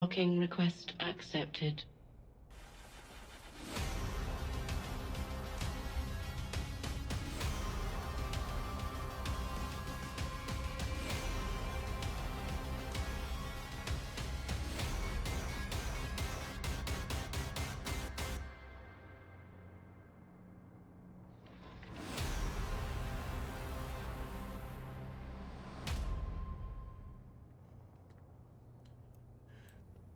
Docking request accepted.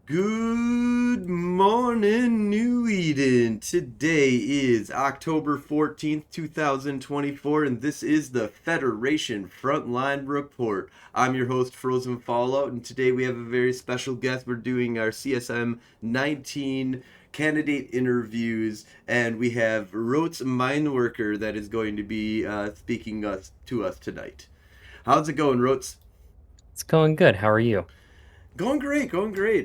Good morning, New Eden. Today is October 14th, 2024, and this is the Federation Frontline Report. I'm your host, Frozen Fallout, and today we have a very special guest. We're doing our CSM 19 candidate interviews, and we have Rotes Mijnwerker that is going to be speaking to us tonight. How's it going, Rotes? It's going good. How are you? Going great, going great.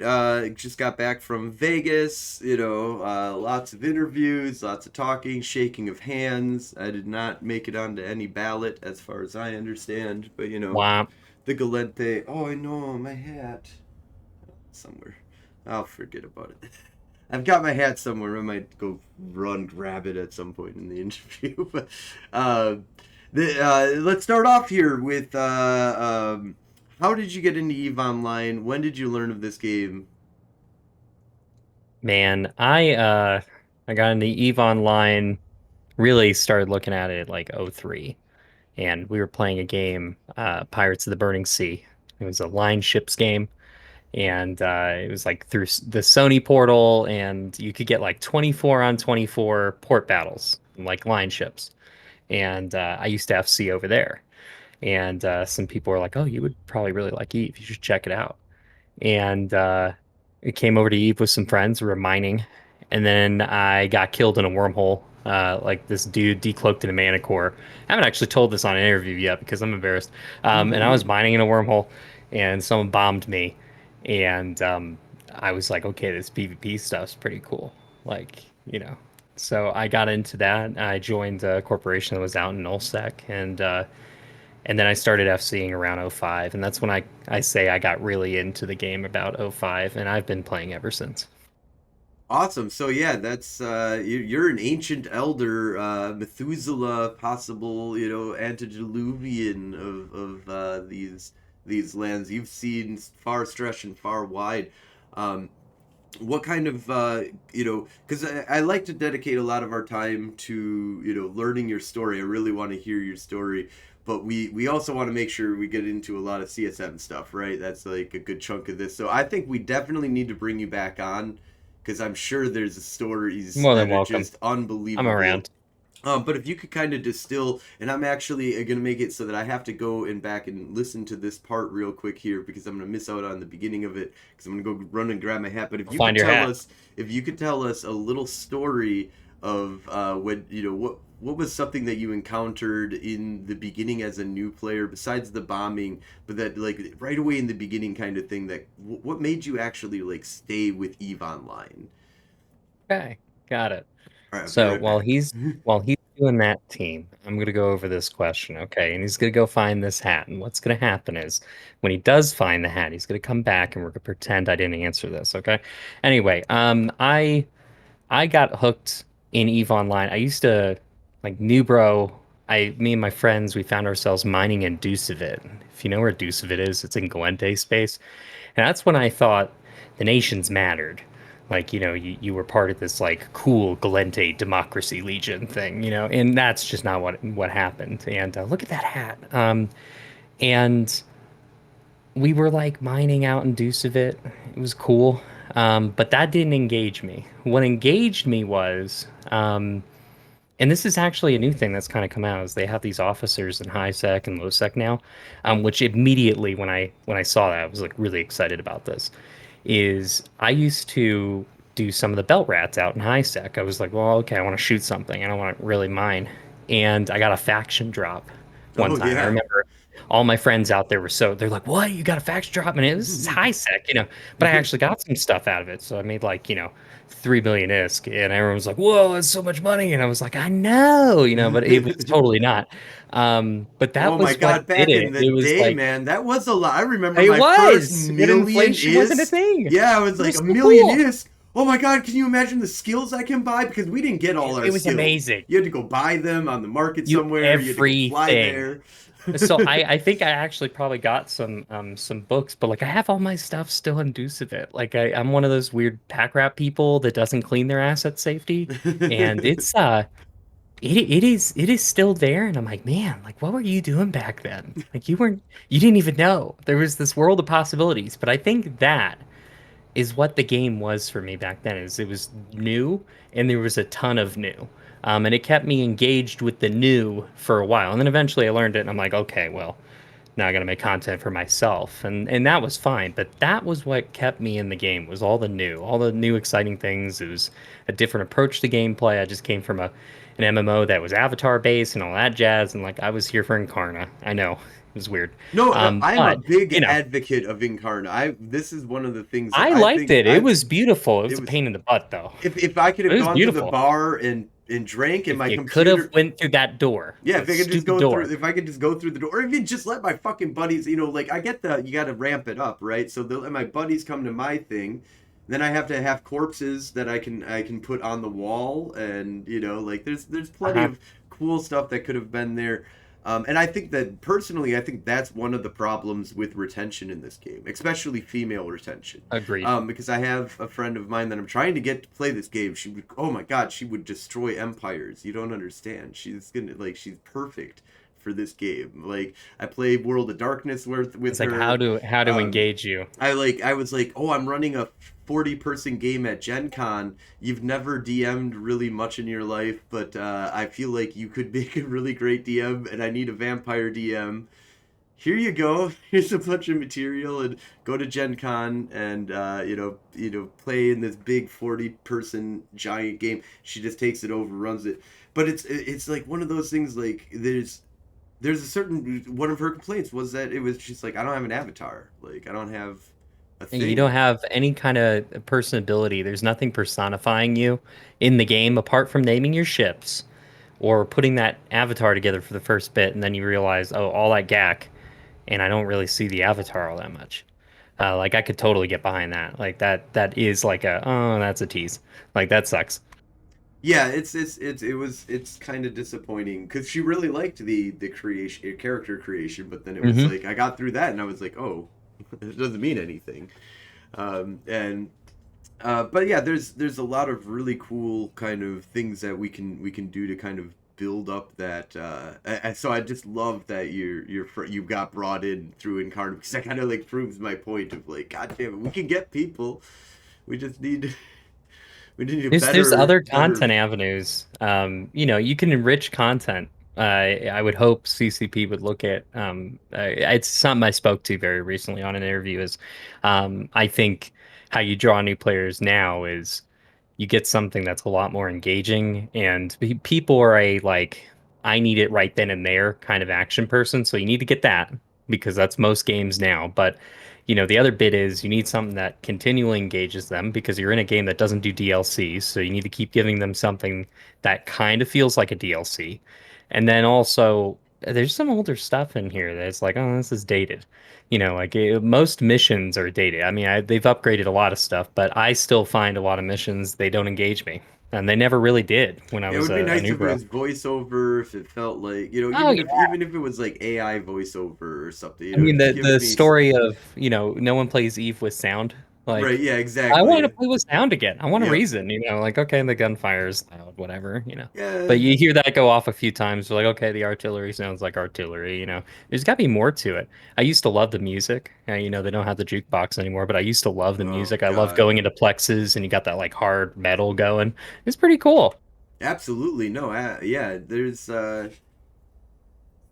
Just got back from Vegas. Lots of interviews, lots of talking, shaking of hands. I did not make it onto any ballot, as far as I understand. But Wow. the Galente. Oh, I know my hat somewhere. I'll forget about it. I've got my hat somewhere. I might go run grab it at some point in the interview. But let's start off here with how did you get into Eve Online? When did you learn of this game? Man, I got into EVE Online, really started looking at it like '03, and we were playing a game, Pirates of the Burning Sea. It was a line ships game, and it was like through the Sony portal, and you could get like 24 on 24 port battles, like line ships. And I used to FC over there. And some people were like, "Oh, you would probably really like EVE. You should check it out." And it came over to Eve with some friends. We were mining, and then I got killed in a wormhole. Like this dude decloaked in a manicore. I haven't actually told this on an interview yet because I'm embarrassed. And I was mining in a wormhole, and someone bombed me, and I was like, okay, this PvP stuff's pretty cool. Like, you know. So I got into that. I joined a corporation that was out in Nullsec, and then I started FC'ing around '05, and that's when I say I got really into the game about '05, and I've been playing ever since. Awesome. So yeah, that's you're an ancient elder, Methuselah, possible, antediluvian of these lands. You've seen far stretch and far wide. Um, what kind of because I like to dedicate a lot of our time to learning your story. I really want to hear your story, but we also want to make sure we get into a lot of CSM stuff, right? That's like a good chunk of this. So I think we definitely need to bring you back on because I'm sure there's stories More than that are welcome. just I'm unbelievable. around. But if you could kind of distill, and I'm actually going to make it so that I have to go and back and listen to this part real quick here because I'm going to miss out on the beginning of it because I'm going to go run and grab my hat. But I'll find your hat. if you could tell us a little story of what was something that you encountered in the beginning as a new player besides the bombing, but that like right away in the beginning kind of thing that what made you actually like stay with Eve Online? Okay, got it. All right, I'll be So right back. while he's doing that team, I'm gonna go over this question, okay? And he's gonna go find this hat. And what's gonna happen is when he does find the hat, he's gonna come back and we're gonna pretend I didn't answer this, okay? Anyway, I got hooked in EVE Online. I used to like New Bro. Me and my friends, we found ourselves mining in Dusavit. If you know where Dusavit is, it's in Galente space. And that's when I thought the nations mattered. Like, you were part of this like cool Galente Democracy Legion thing, and that's just not what happened. And look at that hat. And we were like mining out in Dusavit. It was cool. But that didn't engage me. What engaged me was, and this is actually a new thing that's kind of come out, is they have these officers in high sec and low sec now, which immediately when I saw that, I was like really excited about this. Is I used to do some of the belt rats out in high sec. I was like, well, okay, I want to shoot something. I don't want to really mine. And I got a faction drop one Oh time. I yeah. remember All my friends out there they're like, "What? You got a fax drop?" And it was high sec, but I actually got some stuff out of it. So I made like, 3 million ISK, and everyone was like, "Whoa, that's so much money!" And I was like, "I know, but it was totally not." But Oh that my was what God, did back it. in the It was day, like man, that was a lot. I remember it my first was when million inflation wasn't a is. thing. Yeah, I was It like was a so million cool. is. Oh my God, can you imagine the skills I can buy? Because we didn't get all our It was skills. amazing. You had to go buy them on the market You somewhere. You had to go fly everything. there. So I think I actually probably got some books, but like I have all my stuff still in Deucivit. Like I'm one of those weird pack rat people that doesn't clean their asset safety. And it is still there. And I'm like, man, like what were you doing back then? Like you didn't even know. There was this world of possibilities. But I think that is what the game was for me back then is it was new and there was a ton of new. And it kept me engaged with the new for a while. And then eventually I learned it and I'm like, okay, well, now I got to make content for myself. And that was fine, but that was what kept me in the game was all the new exciting things. It was a different approach to gameplay. I just came from an MMO that was avatar based and all that jazz and like I was here for Incarna. I know. It was weird. No, I'm a But, big you know, advocate of Incarna. This is one of the things that I I liked think it. It was beautiful. It it was a was. pain in the butt though. If I could It have was gone to the beautiful. bar and drank and If my you could have computer. went through that door, Yeah, that stupid door. if I could just go through the door, or even just let my fucking buddies, like I get you got to ramp it up, right? So they'll let my buddies come to my thing, then I have to have corpses that I can put on the wall, and like there's plenty Uh-huh. of cool stuff that could have been there. And I think that personally, I think that's one of the problems with retention in this game, especially female retention. Agreed. Because I have a friend of mine that I'm trying to get to play this game. She would, oh my God, she would destroy empires. You don't understand. She's perfect for this game. Like I play World of Darkness with It's like how her. to Um, engage you. I was like, oh, I'm running a 40-person game at Gen Con. You've never DM'd really much in your life, but I feel like you could make a really great DM, and I need a vampire DM. Here you go. Here's a bunch of material, and go to Gen Con and play in this big 40-person giant game. She just takes it over, runs it. But it's like one of those things. Like there's a certain one of her complaints was that it was just like I don't have an avatar. Like I don't have a And you don't thing. have any kind of personability. There's nothing personifying you in the game apart from naming your ships or putting that avatar together for the first bit, and then you realize, oh, all that gack, and I don't really see the avatar all that much. Like I could totally get behind that. Like that is like oh, that's a tease. Like that sucks. Yeah, it's kind of disappointing because she really liked the creation character creation, but then it was Hmm. like I got through that and I was like, oh, it doesn't mean anything. And but yeah, there's a lot of really cool kind of things that we can do to kind of build up that. So I just love that you got brought in through Incarnate because that kind of like proves my point of like, God damn it, we can get people. We just need we need a There's other better. content avenues. You can enrich content. I would hope CCP would look at. It's something I spoke to very recently on an interview. Is I think how you draw new players now is you get something that's a lot more engaging, and people are a like I need it right then and there kind of action person. So you need to get that because that's most games now. But the other bit is you need something that continually engages them because you're in a game that doesn't do DLC, so you need to keep giving them something that kind of feels like a DLC. And then also, there's some older stuff in here that's like, oh, this is dated. Like most missions are dated. I mean, they've upgraded a lot of stuff, but I still find a lot of missions they don't engage me, and they never really did when I Yeah, it was would be a nice new if it bro. was voiceover, if it felt like, Oh even if it was like AI voiceover or something, I mean, just the give the me story of, no one plays Eve with sound. right, Like, yeah, I want to exactly. play with sound again. I want a Yep. reason, like, okay, the gunfire is loud, whatever. Yeah, But you hear that go off a few times, you're like, okay, the artillery sounds like artillery. There's got to be more to it. I used to love the music. They don't have the jukebox anymore, but I used to love the oh music. I love God. going into plexes and you got that like hard metal going. It's pretty cool. Absolutely. No, yeah, there's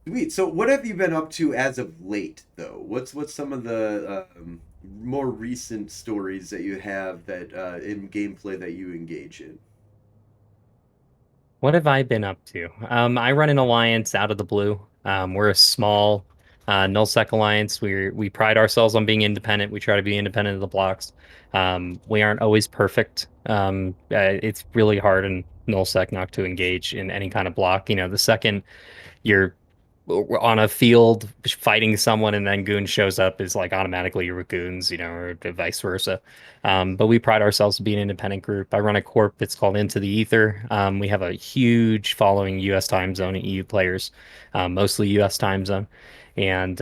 sweet. So what have you been up to as of late though? What's some of the more recent stories that you have that in gameplay that you engage in? What have I been up to? I run an alliance out of the blue. We're a small Nullsec Alliance, we pride ourselves on being independent. We try to be independent of the blocks. We aren't always perfect. It's really hard in Nullsec not to engage in any kind of block. The second you're on a field fighting someone and then goon shows up is like automatically you're with goons, or vice versa. But we pride ourselves to be an independent group. I run a corp. It's called Into the Ether. We have a huge following U.S. time zone and EU players, mostly U.S. time zone. And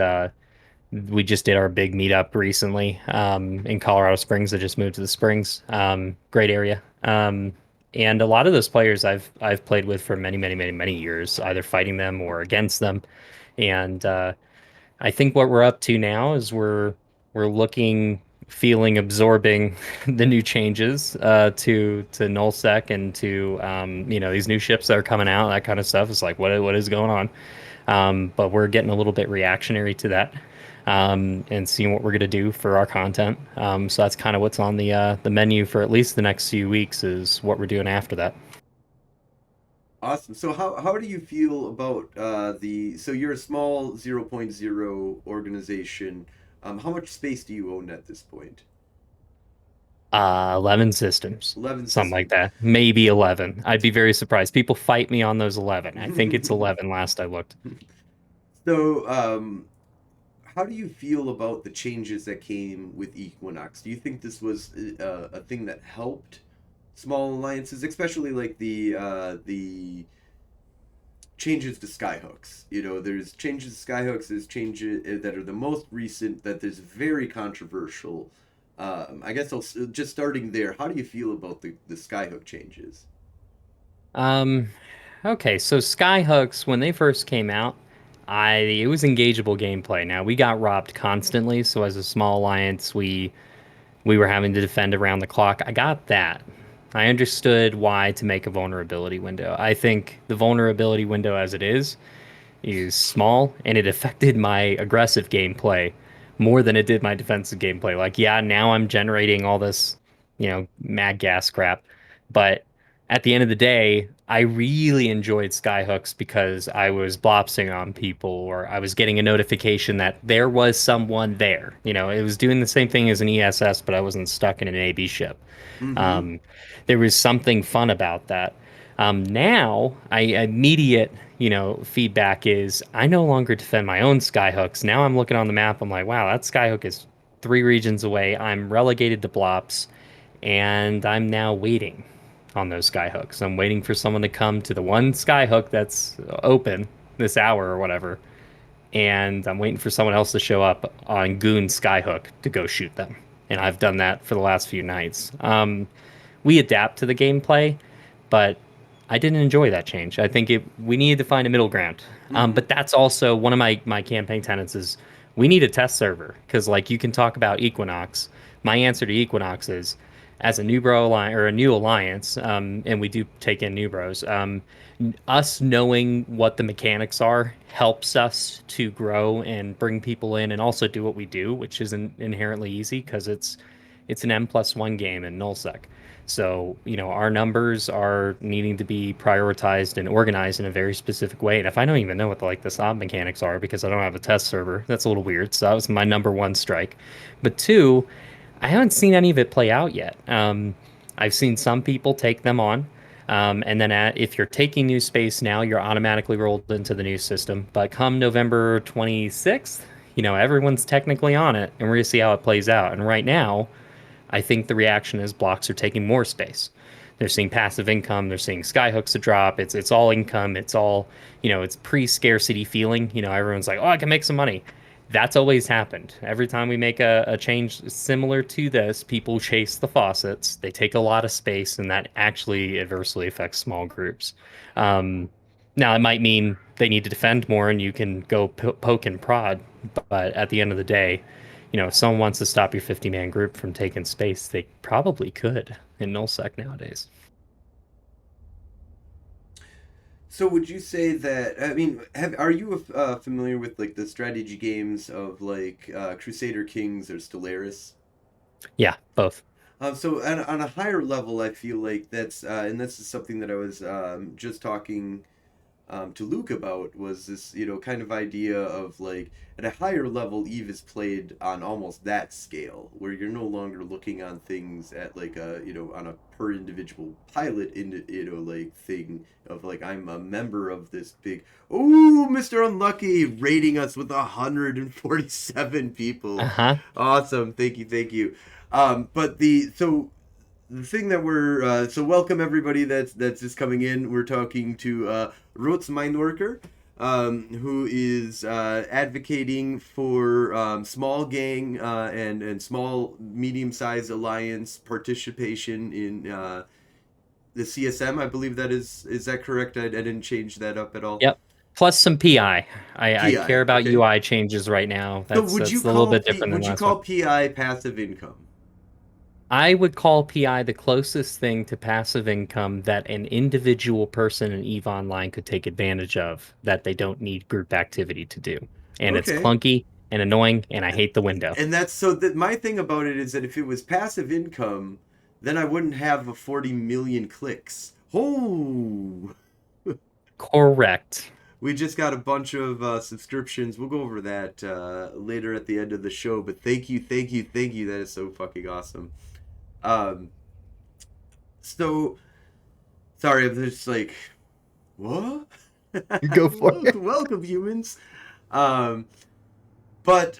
we just did our big meetup recently in Colorado Springs. I just moved to the Springs. Great area. And a lot of those players I've played with for many, many, many, many years, either fighting them or against them. And I think what we're up to now is we're looking, feeling, absorbing the new changes to nullsec and to these new ships that are coming out, that kind of stuff. It's like what is going on? But we're getting a little bit reactionary to that. And seeing what we're gonna do for our content. So that's kind of what's on the menu for at least the next few weeks is what we're doing after that. Awesome. So how do you feel about so you're a small 0.0 organization. How much space do you own at this point? 11 systems, 11 something like systems. that. Maybe 11. I'd be very surprised. People fight me on those 11. I think it's 11 last I looked. So, how do you feel about the changes that came with Equinox? Do you think this was a thing that helped small alliances, especially like the changes to skyhooks? There's changes to skyhooks. There's changes that are the most recent. That there's very controversial. I guess just starting there. How do you feel about the skyhook changes? Um, okay, so Skyhooks, when they first came out, it was engageable gameplay. Now we got robbed constantly, so as a small alliance, we were having to defend around the clock. I got that. I understood why to make a vulnerability window. I think the vulnerability window as it is small and it affected my aggressive gameplay more than it did my defensive gameplay. Like, yeah, now I'm generating all this, mad gas crap, but at the end of the day, I really enjoyed skyhooks because I was blopsing on people or I was getting a notification that there was someone there. It was doing the same thing as an ESS, but I wasn't stuck in an AB ship. Mm-hmm. Um, there was something fun about that. Now, I immediate, feedback is I no longer defend my own skyhooks. Now I'm looking on the map. I'm like, wow, that skyhook is 3 regions away. I'm relegated to blops, and I'm now waiting on those skyhooks. I'm waiting for someone to come to the one skyhook that's open this hour or whatever, and I'm waiting for someone else to show up on Goon Skyhook to go shoot them. And I've done that for the last few nights. We adapt to the gameplay, but I didn't enjoy that change. I think we needed to find a middle ground. Mm-hmm. But that's also one of my campaign tenets is we need a test server because like you can talk about Equinox. My answer to Equinox is as a new bro alliance or a new alliance, and we do take in new bros. Us knowing what the mechanics are helps us to grow and bring people in and also do what we do, which isn't inherently easy because it's an M+1 game in nullsec. So, our numbers are needing to be prioritized and organized in a very specific way. And if I don't even know what the sob mechanics are because I don't have a test server, that's a little weird. So that was my number one strike. But two, I haven't seen any of it play out yet. I've seen some people take them on. And then if you're taking new space now, you're automatically rolled into the new system. But come November 26th, everyone's technically on it, and we're going to see how it plays out. And right now, I think the reaction is blocks are taking more space. They're seeing passive income. They're seeing skyhooks to drop. It's all income. It's all it's pre-scarcity feeling. Everyone's like, oh, I can make some money. That's always happened. Every time we make a change similar to this, people chase the faucets. They take a lot of space, and that actually adversely affects small groups. Um, Now, it might mean they need to defend more, and you can go poke and prod. But at the end of the day, if someone wants to stop your 50-man group from taking space, they probably could in nullsec nowadays. So would you say that I mean, are you familiar with like the strategy games of like Crusader Kings or Stellaris? Yeah, both. So on a higher level, I feel like and this is something that I was just talking to Luke about was this, kind of idea of like at a higher level, Eve is played on almost that scale, where you're no longer looking on things at like a, on a per individual pilot, like thing of like I'm a member of this big. Oh, Mr. Unlucky rating us with 147 people. Uh-huh. Awesome, thank you. But the thing that we're so welcome everybody that's just coming in. We're talking to Mijnwerker, who is advocating for small gang and small medium sized alliance participation in the CSM. I believe that is that correct? I didn't change that up at all. Yep. Plus some PI. I care PI, about okay. UI changes right now. So That's a little bit different than would you last one. call PI passive income? I would call PI the closest thing to passive income that an individual person in EVE Online could take advantage of that they don't need group activity to do. And it's Okay. clunky and annoying, and I hate the window. And that's so that my thing about it is that if it was passive income, then I wouldn't have a 40 million clicks. Oh, Correct. we just got a bunch of subscriptions. We'll go over that later at the end of the show. But thank you. That is so fucking awesome. Um, so sorry, I'm just like, what? Go for it. Welcome, humans. Um, but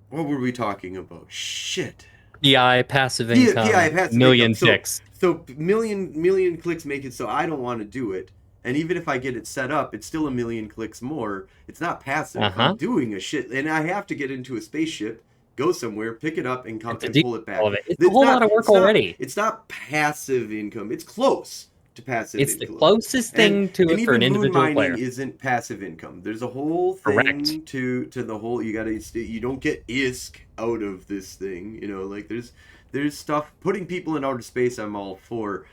what were we talking about? Shit. PI, passive income, PI passive million income. ticks. So million clicks make it so I don't want to do it. And even if I get it set up, it's still a million clicks more. It's not passive. Uh-huh. I'm doing a shit, and I have to get into a spaceship, go somewhere, pick it up, and come It's a and deep pull it back. all of it. It's a whole lot of work already. It's not passive income. It's close to passive It's income. the closest thing to it for an moon individual mining player. isn't passive income. There's a whole Correct. thing to the whole. You don't get ISK out of this thing. Like there's stuff putting people in outer space. I'm all for.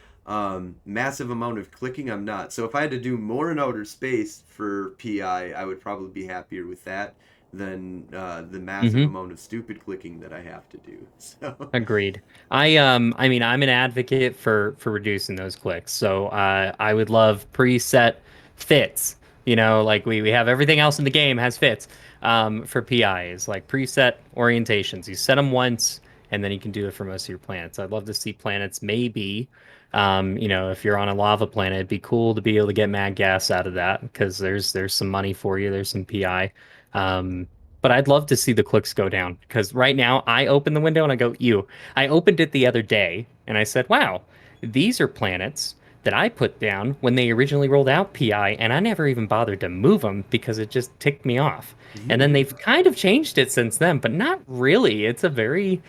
Massive amount of clicking, I'm not. So if I had to do more in outer space for PI, I would probably be happier with that than the massive amount of stupid clicking that I have to do. So Agreed. I mean, I'm an advocate for reducing those clicks. So I would love preset fits. Like we have everything else in the game has fits. For PIs, like preset orientations. You set them once, and then you can do it for most of your planets. I'd love to see planets maybe. If you're on a lava planet, it'd be cool to be able to get mad gas out of that because there's some money for you. There's some PI. But I'd love to see the clicks go down because right now I open the window and I go, ew. I opened it the other day and I said, wow, these are planets that I put down when they originally rolled out PI, and I never even bothered to move them because it just ticked me off. And then they've kind of changed it since then, but not really. It's a very,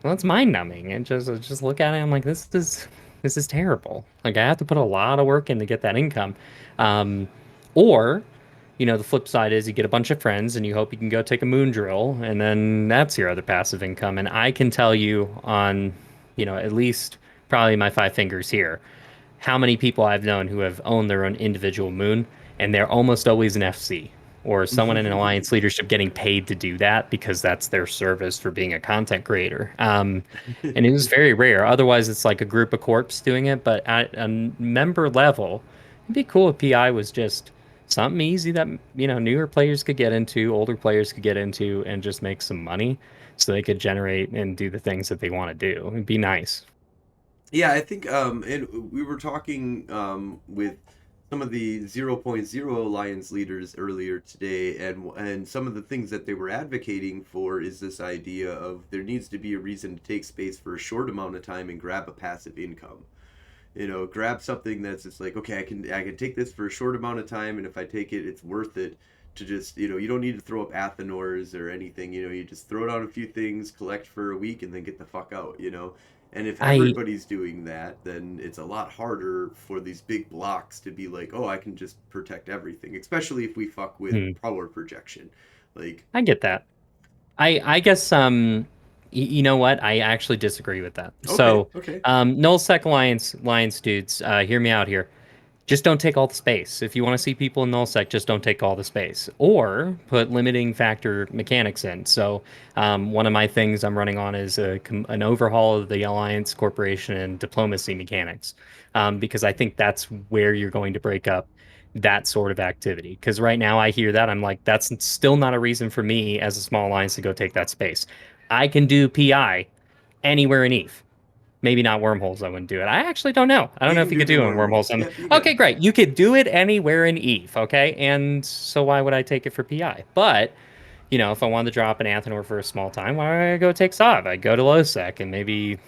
well, it's mind numbing. And just look at it, I'm like, this is terrible. Like I have to put a lot of work in to get that income. Um, or the flip side is you get a bunch of friends and you hope you can go take a moon drill, and then that's your other passive income. And I can tell you on, at least probably my five fingers here, how many people I've known who have owned their own individual moon, and they're almost always an FC or someone in an alliance leadership getting paid to do that because that's their service for being a content creator. And it was very rare. Otherwise, it's like a group of corps doing it. But at a member level, it'd be cool if PI was just something easy that newer players could get into, older players could get into, and just make some money so they could generate and do the things that they want to do. It'd be nice. yeah, I think and we were talking with some of the zero point zero alliance leaders earlier today, and some of the things that they were advocating for is this idea of there needs to be a reason to take space for a short amount of time and grab a passive income. Grab something that's just like, okay, I can take this for a short amount of time, and if I take it, it's worth it to just, you don't need to throw up Athenors or anything. You just throw down a few things, collect for a week, and then get the fuck out. And if I everybody's doing that, then it's a lot harder for these big blocks to be like, oh, I can just protect everything, especially if we fuck with hmm, power projection. Like, I get that. I guess you know what? I actually disagree with that. okay, So okay. Null Sec Alliance dudes, hear me out here. just don't take all the space. If you want to see people in nullsec, just don't take all the space, or put limiting factor mechanics in. So one of my things I'm running on is an overhaul of the alliance, corporation, and diplomacy mechanics, because I think that's where you're going to break up that sort of activity. Because right now I hear that I'm like, that's still not a reason for me as a small alliance to go take that space. I can do PI anywhere in EVE. Maybe not wormholes. I wouldn't do it. I actually don't know. I don't You know can if you do could the do it in wormholes. wormholes. Yep, you Okay, can. great. You could do it anywhere in Eve. Okay, and so why would I take it for PI? But if I wanted to drop an Athanor for a small time, why would I go take Sov? I'd go to Lowsec and maybe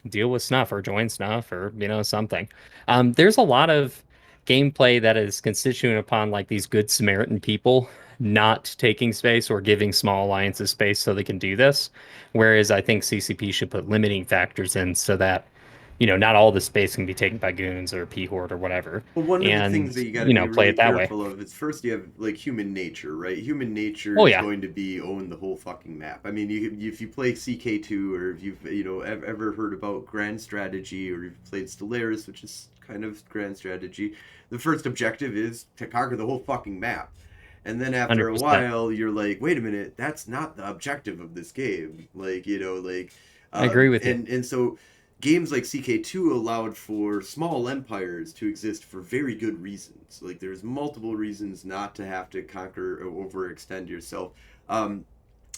deal with Snuff or join Snuff or something. There's a lot of gameplay that is constituent upon like these good Samaritan people not taking space or giving small alliances space so they can do this. Whereas I think CCP should put limiting factors in so that not all the space can be taken by goons or P Horde or whatever, Well, one of the and things that you got to be play really it that way. careful of is first you have like human nature, right? Human nature Oh is yeah, going to be own the whole fucking map. I mean, if you play CK2 or if you've ever heard about Grand Strategy or you've played Stellaris, which is kind of Grand Strategy, the first objective is to conquer the whole fucking map. And then after a 100%. while, you're like, wait a minute, that's not the objective of this game. Like, I agree with you. and so games like CK2 allowed for small empires to exist for very good reasons. Like there's multiple reasons not to have to conquer or overextend yourself. Um,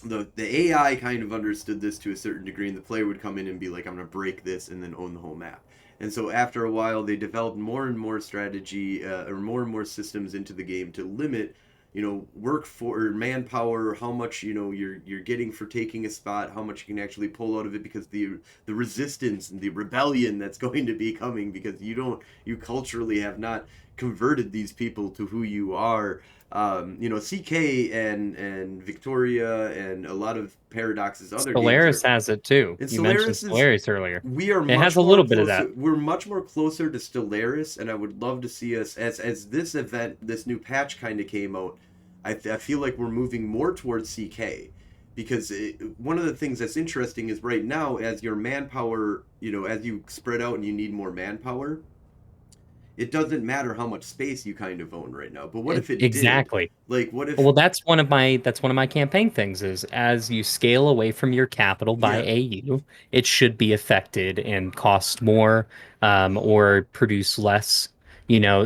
the AI kind of understood this to a certain degree, and the player would come in and be like, "I'm gonna break this," and then own the whole map. And so after a while, they developed more and more strategy or more and more systems into the game to limit work for or manpower, how much you're getting for taking a spot, how much you can actually pull out of it, because the resistance and the rebellion that's going to be coming because you culturally have not converted these people to who you are. CK and Victoria and a lot of Paradox's other games Stellaris are. has it too. And You mentioned Stellaris is Stellaris earlier. we are It has much a more little bit of that. closer. We're much more closer to Stellaris, and I would love to see us as this event, this new patch kind of came out. I feel like we're moving more towards CK, because one of the things that's interesting is right now, as your manpower, as you spread out and you need more manpower, it doesn't matter how much space you kind of own right now. But what if it did? Exactly. Like, what if? Well, that's one of my campaign things is as you scale away from your capital by Yeah, AU, it should be affected and cost more, or produce less.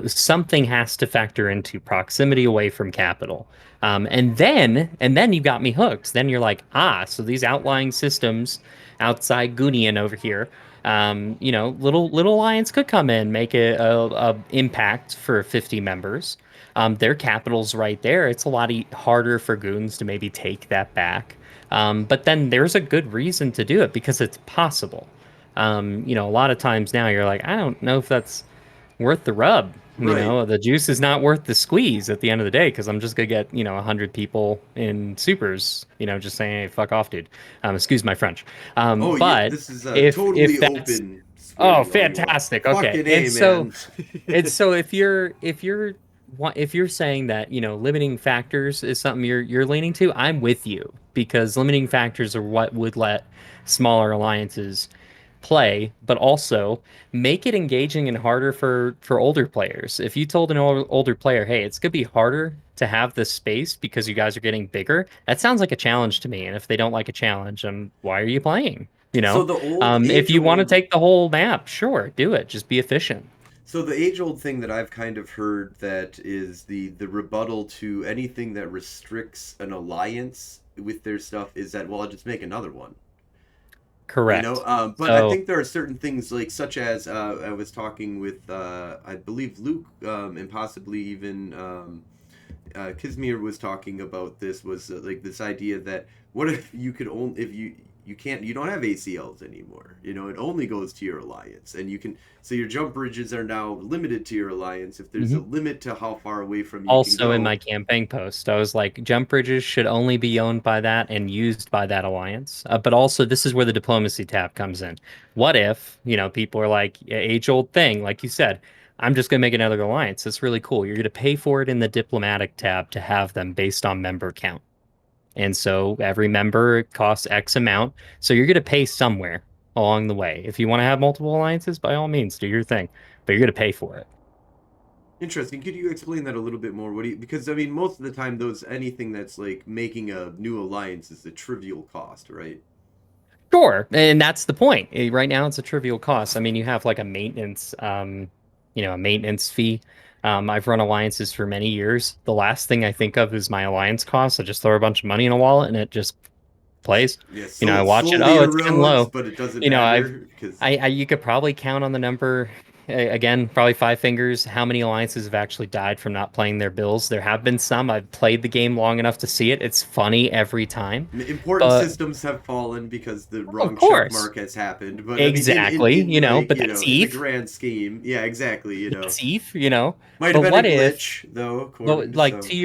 Something has to factor into proximity away from capital. And then you got me hooked. Then you're like, so these outlying systems outside Gunian over here, little alliance could come in, make a impact for 50 members. Their capital's right there. It's a lot harder for goons to maybe take that back. But then there's a good reason to do it because it's possible. A lot of times now you're like, I don't know if that's worth the rub. right. The juice is not worth the squeeze at the end of the day because I'm just gonna get 100 people in supers. Just saying, hey, fuck off, dude. Excuse my French. Oh yeah, But this is a if totally that's open oh, swearing all you want. fantastic. Okay, Fucking and A, so man. and so if you're saying that limiting factors is something you're leaning to, I'm with you because limiting factors are what would let smaller alliances play, but also make it engaging and harder for older players. If you told an older player, "Hey, it's gonna be harder to have this space because you guys are getting bigger," that sounds like a challenge to me. And if they don't like a challenge, why are you playing? So the old If age you want to old take the whole map, sure, do it. Just be efficient. so the age old thing that I've kind of heard that is the rebuttal to anything that restricts an alliance with their stuff is that, well, I'll just make another one. Correct. But I So think there are certain things like such as I was talking with I believe Luke and possibly even Kizmir was talking about this was like this idea that what if you could only if you don't have ACLs anymore, it only goes to your alliance, and you can so your jump bridges are now limited to your alliance. If there's a mhm. limit to how far away from you can Also in my go. campaign post, I was like, jump bridges should only be owned by that and used by that alliance. But also, this is where the diplomacy tab comes in. What if, people are like, age-old thing, like you said, I'm just going to make another alliance. That's really cool. You're going to pay for it in the diplomatic tab to have them based on member count. And so every member costs X amount. So you're going to pay somewhere along the way. If you want to have multiple alliances, by all means, do your thing. But you're going to pay for it. Interesting. Could you explain that a little bit more? What do you, because I mean, most of the time, those anything that's like making a new alliance is a trivial cost, right? Sure, and that's the point. Right now, it's a trivial cost. I mean, you have like a maintenance, a maintenance fee. I've run alliances for many years. The last thing I think of is my alliance cost. I just throw a bunch of money in a wallet and it just plays. Yeah, I so watch it. slowly Oh, it's getting erodes, low. but it doesn't You know, I've, matter because I you could probably count on the number. Again, probably five fingers. How many alliances have actually died from not playing their bills? There have been some. I've played the game long enough to see it. It's funny every time, important but systems have fallen because the of wrong check course. mark has happened. But I mean, Exactly, in like but that's in the ETH. grand scheme, yeah, exactly. That's ETH. Might have But been a what if, glitch though, well, according to like some. to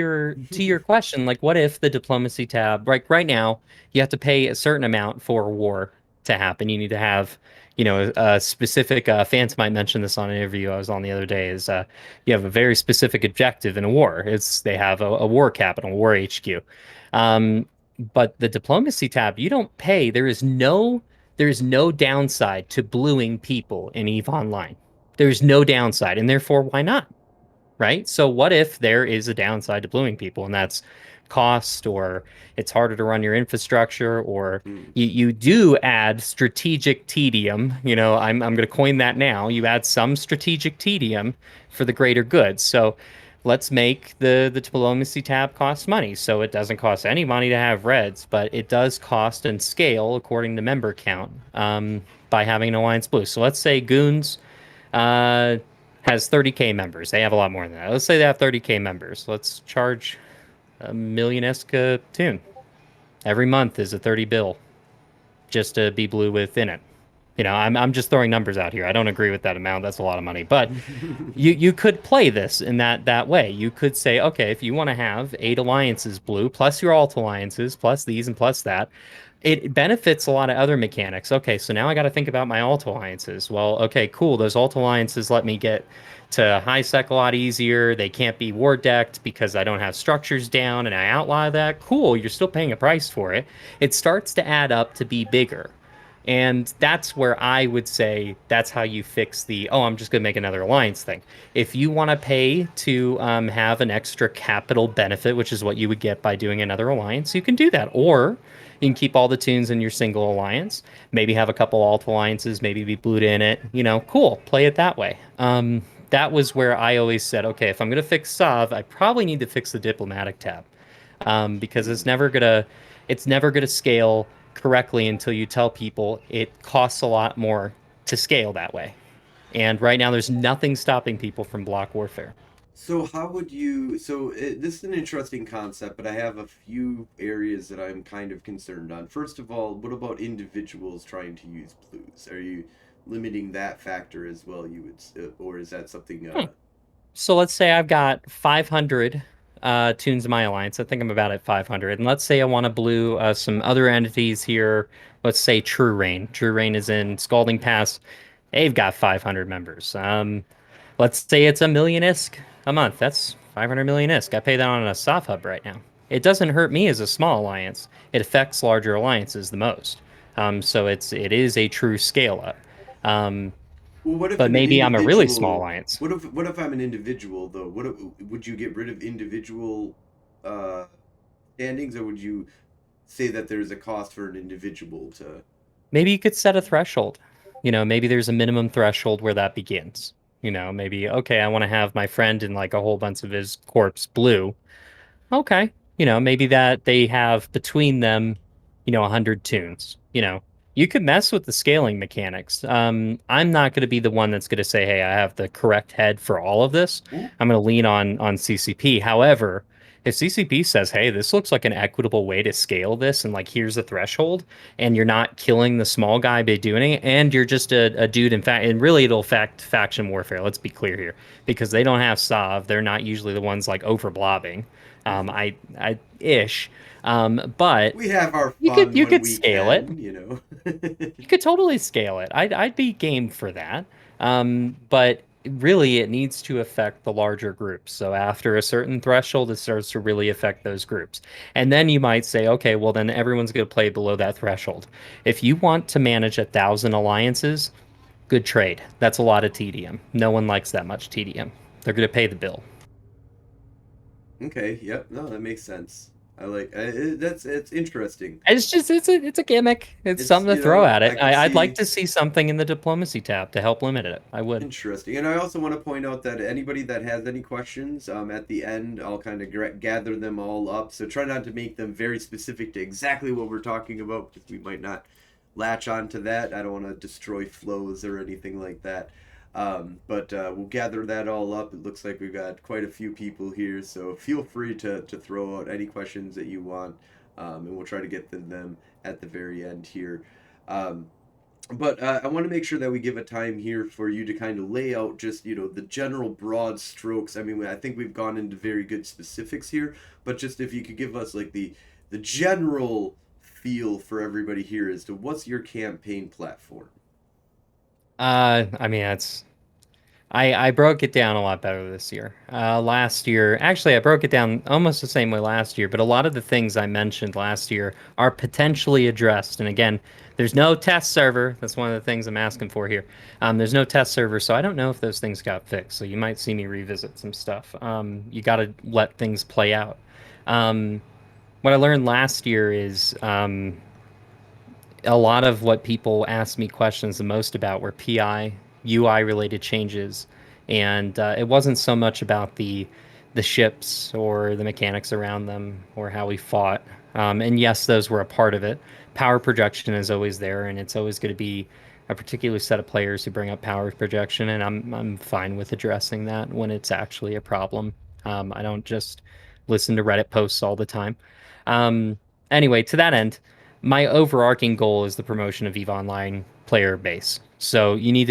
your question, like what if the diplomacy tab, right now, you have to pay a certain amount for a war to happen. You need to have, a specific fans might mention this on an interview I was on the other day, is you have a very specific objective in a war. It's they have a war capital, war HQ. Um, but the diplomacy tab, you don't pay. There is no downside to bluing people in EVE Online. There's no downside, and therefore, why not? Right? So what if there is a downside to bluing people, and that's cost, or it's harder to run your infrastructure, or Hmm. you do add strategic tedium. I'm going to coin that now. You add some strategic tedium for the greater good. So let's make the diplomacy tab cost money. So it doesn't cost any money to have reds, but it does cost and scale according to member count by having an alliance blue. So let's say goons uh, has 30K members. They have a lot more than that. Let's say they have 30K members. Let's charge a million-esque tune. Every month is a 30 bill just to be blue within it. I'm just throwing numbers out here. I don't agree with that amount. That's a lot of money. But you could play this in that way. You could say, okay, if you want to have 8 alliances blue, plus your alt alliances, plus these and plus that, it benefits a lot of other mechanics. Okay, so now I got to think about my alt alliances. Well, okay, cool. Those alt alliances let me get to high sec a lot easier. They can't be war decked because I don't have structures down and I outlaw that. Cool, you're still paying a price for it. It starts to add up to be bigger. And that's where I would say that's how you fix the, oh, I'm just going to make another alliance thing. If you want to pay to have an extra capital benefit, which is what you would get by doing another alliance, you can do that. Or you can keep all the tunes in your single alliance, maybe have a couple alt alliances, maybe be blued in it. Cool, play it that way. That was where I always said, okay, if I'm going to fix Sav, I probably need to fix the diplomatic tab because Hmm. it's never gonna scale correctly until you tell people it costs a lot more to scale that way. And right now, there's nothing stopping people from block warfare. So how would you? So this is an interesting concept, but I have a few areas that I'm kind of concerned on. First of all, what about individuals trying to use blues? Are you limiting that factor as well? You would, or is that something? Hmm. So let's say I've got 500 tunes in my alliance. I think I'm about at 500. And let's say I want to blue some other entities here. Let's say True Rain. True Rain is in Scalding Pass. They've got 500 members. Let's say it's a million ISK a month. That's 500 million ISK. I pay that on a soft hub right now. It doesn't hurt me as a small alliance. It affects larger alliances the most. So it is a true scale up. Um, Well, what if but an maybe I'm a really small individual? alliance. What if I'm an individual though? Would you get rid of individual uh, standings, or would you say that there's a cost for an individual to? Maybe you could set a threshold. Maybe there's a minimum threshold where that begins. Maybe, okay, I want to have my friend and like a whole bunch of his corpse blue. Okay. Maybe that they have between them, 100 tunes. You could mess with the scaling mechanics. I'm not going to be the one that's going to say, hey, I have the correct head for all of this. Ooh. I'm going to lean on CCP. However, if CCP says, hey, this looks like an equitable way to scale this, and like here's the threshold, and you're not killing the small guy by doing it, and you're just a dude, in fact, and really it'll affect faction warfare. Let's be clear here, because they don't have Sav. They're not usually the ones like over blobbing. I ish. But We have our you could fun you when could we scale it. can. You could totally scale it. I'd be game for that. But really, it needs to affect the larger groups. So after a certain threshold, it starts to really affect those groups. And then you might say, okay, well then everyone's going to play below that threshold. If you want to manage 1,000 alliances, good trade. That's a lot of tedium. No one likes that much tedium. They're going to pay the bill. Okay, yep, no, that makes sense. I like it's interesting. It's a gimmick. It's It's, something to throw at I it. could I'd like see. to see something in the diplomacy tab to help limit it. I would. Interesting. And I also want to point out that anybody that has any questions, at the end, I'll kind of gather them all up. So try not to make them very specific to exactly what we're talking about because we might not latch on to that. I don't want to destroy flows or anything like that. But we'll gather that all up. It looks like we've got quite a few people here, so feel free to throw out any questions that you want, and we'll try to get to them at the very end here. Um, but I want to make sure that we give a time here for you to kind of lay out just, the general broad strokes. I mean, I think we've gone into very good specifics here, but just if you could give us like the general feel for everybody here as to what's your campaign platform. I mean, I broke it down a lot better this year. Last year, actually, I broke it down almost the same way last year, but a lot of the things I mentioned last year are potentially addressed. And again, there's no test server. That's one of the things I'm asking for here. There's no test server, so I don't know if those things got fixed. So you might see me revisit some stuff. You got to let things play out. Um, what I learned last year is a lot of what people asked me questions the most about were PI, UI related changes, and it wasn't so much about the ships or the mechanics around them or how we fought. And yes, those were a part of it. Power projection is always there, and it's always going to be a particular set of players who bring up power projection, and I'm fine with addressing that when it's actually a problem. I don't just listen to Reddit posts all the time. Um, anyway, to that end, my overarching goal is the promotion of EVE Online player base. So you need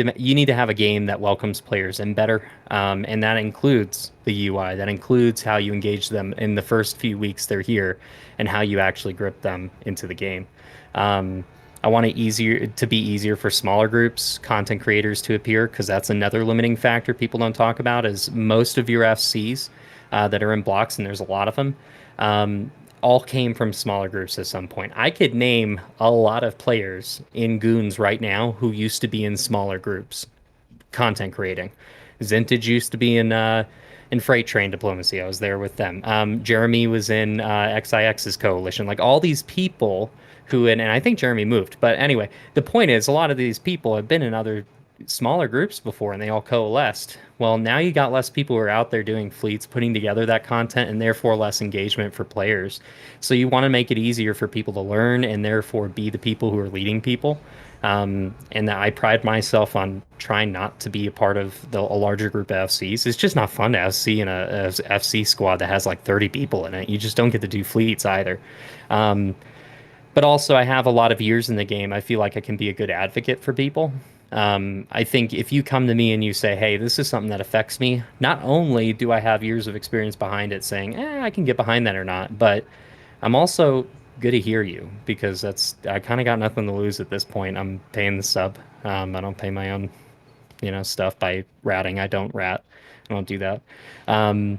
to have a game that welcomes players in better, and that includes the UI. That includes how you engage them in the first few weeks they're here, and how you actually grip them into the game. Um, I want it easier to be easier for smaller groups, content creators to appear, because that's another limiting factor people don't talk about. Is most of your FCs that are in blocks, and there's a lot of them. Um, all came from smaller groups at some point. I could name a lot of players in Goons right now who used to be in smaller groups, content creating. Zintage used to be in Freight Train Diplomacy. I was there with them. Jeremy was in XIX's coalition. Like all these people who, and I think Jeremy moved. But anyway, the point is, a lot of these people have been in other smaller groups before and they all coalesced. Well, now you got less people who are out there doing fleets, putting together that content, and therefore less engagement for players. So you want to make it easier for people to learn and therefore be the people who are leading people. And I pride myself on trying not to be a part of a larger group of FCs. It's just not fun to FC in a FC squad that has like 30 people in it. You just don't get to do fleets either. Um, but also, I have a lot of years in the game. I feel like I can be a good advocate for people. I think if you come to me and you say, hey, this is something that affects me, not only do I have years of experience behind it saying, I can get behind that or not, but I'm also good to hear you because I kind of got nothing to lose at this point. I'm paying the sub. I don't pay my own, stuff by ratting. I don't rat. I don't do that. Um,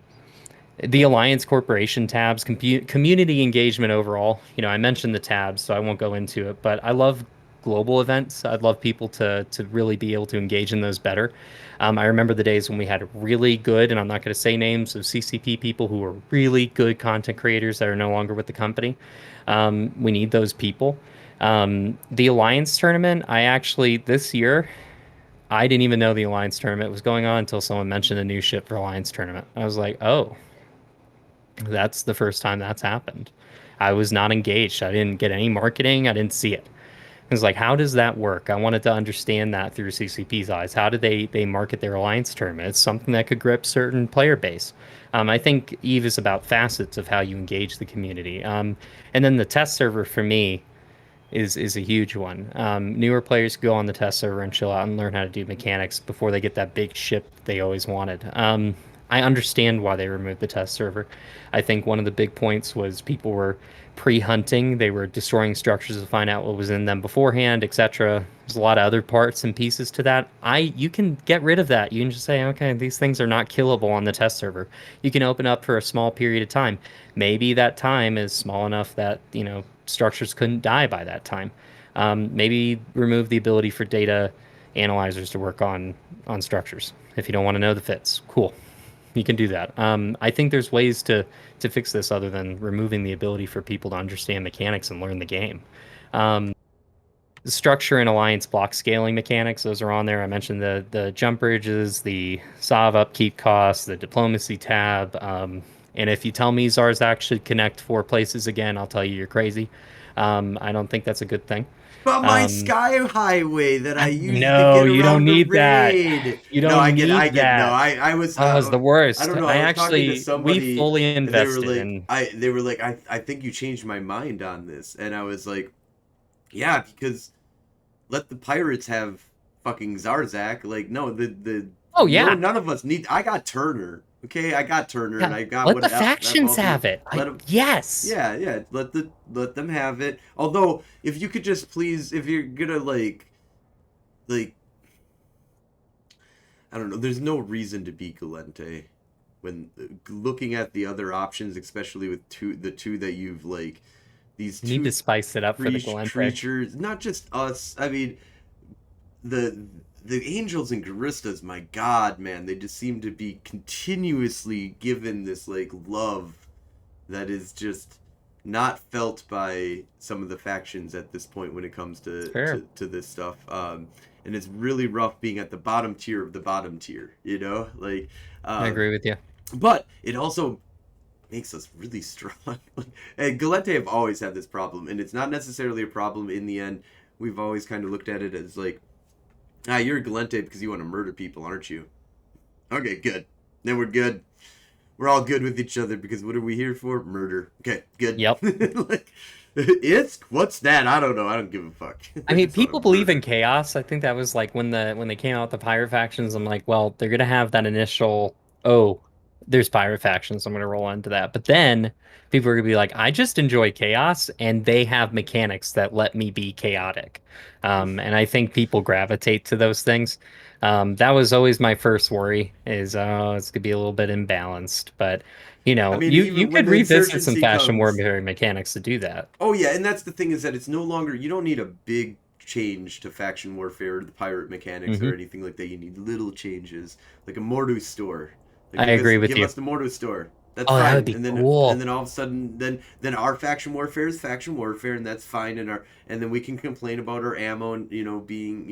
the Alliance Corporation tabs, community engagement overall. I mentioned the tabs, so I won't go into it, but I love global events. I'd love people to really be able to engage in those better. I remember the days when we had really good, and I'm not going to say names of CCP people who were really good content creators that are no longer with the company. We need those people. The Alliance tournament, this year, I didn't even know the Alliance tournament was going on until someone mentioned a new ship for Alliance tournament. I was like, oh, that's the first time that's happened. I was not engaged. I didn't get any marketing. I didn't see it. It's like, how does that work? I wanted to understand that through CCP's eyes. How do they market their alliance tournament? It's something that could grip certain player base. I think Eve is about facets of how you engage the community. And then the test server for me is a huge one. Newer players could go on the test server and chill out and learn how to do mechanics before they get that big ship they always wanted. I understand why they removed the test server. I think one of the big points was people were pre-hunting. They were destroying structures to find out what was in them beforehand, etc. There's a lot of other parts and pieces to that. You can get rid of that. You can just say, okay, these things are not killable on the test server. You can open up for a small period of time. Maybe that time is small enough that, structures couldn't die by that time. Maybe remove the ability for data analyzers to work on structures. If you don't want to know the fits, cool. you can do that. I think there's ways to fix this other than removing the ability for people to understand mechanics and learn the game. Um, the structure and alliance block scaling mechanics, those are on there. I mentioned the jump bridges, the Sov upkeep costs, the diplomacy tab. And if you tell me Zarzak should connect 4 places again, I'll tell you you're crazy. I don't think that's a good thing. But my Um, sky highway that I use to no, get you around don't the need that. raid. You No, don't I need get. No, that. I was. Oh, it's the I worst. don't know. I I was talking to actually, we somebody, fully and they were invested like, in. I think you changed my mind on this, and I was like, yeah, because let the pirates have fucking Zarzak. Like, no, Oh no, yeah, none of us need. I got Turner. Okay, I got Turner, and yeah. I got Let what the F factions all the. have it. Let 'em- Yes. Yeah, yeah. Let them have it. Although, if you could just please, if you're gonna like I don't know, there's no reason to beat Galente when looking at the other options, especially with the two that you've these You need to two spice it up for the Galente. creatures, not just us. I mean, the the angels and Garistas, my god, man, they just seem to be continuously given this love that is just not felt by some of the factions at this point when it comes It's to fair. this stuff. And it's really rough being at the bottom tier of the bottom tier, you know? I Um, agree with you. but it also makes us really strong. And Galente have always had this problem, and it's not necessarily a problem in the end. We've always kind of looked at it as you're a Galente because you want to murder people, aren't you? Okay, good. Then we're good. We're all good with each other because what are we here for? Murder. Okay, good. Yep. It's what's that? I don't know. I don't give a fuck. I I mean, just want people to believe in murder. chaos. I think that was like when they came out with the pirate factions. I'm like, well, they're gonna have that initial, oh, there's pirate factions. I'm gonna roll into that. But then people are gonna be like, I just enjoy chaos, and they have mechanics that let me be chaotic. And I think people gravitate to those things. That was always my first worry is, oh, it's gonna be a little bit imbalanced. But I mean, you even when could the revisit some insurgency fashion comes, warfare mechanics to do that. oh yeah, and that's the thing is that it's no longer you don't need a big change to faction warfare or the pirate mechanics Hmm. or anything like that. You need little changes, like a Mordu store. Like I agree with give you. us the Mordu store. That's Oh, that would fine. be And cool. then all of a sudden then our faction warfare is faction warfare and that's fine and then we can complain about our ammo and being,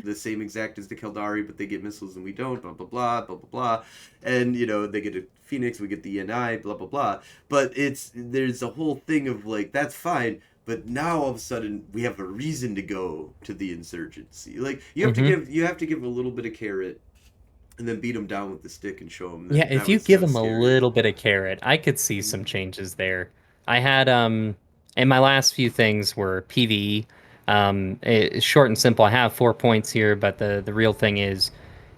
the same exact as the Keldari, but they get missiles and we don't, blah blah blah, blah blah blah. And they get a Phoenix, we get the ENI, blah blah blah. But there's a whole thing of that's fine, but now all of a sudden we have a reason to go to the insurgency. Like Hmm. you have to give a little bit of carrot and then beat them down with the stick and show them Yeah, that if you that give was them a scary. little bit of carrot, I could see some Mm-hmm. changes there. I had and my last few things were PvE. It's short and simple. I have 4 points here, but the real thing is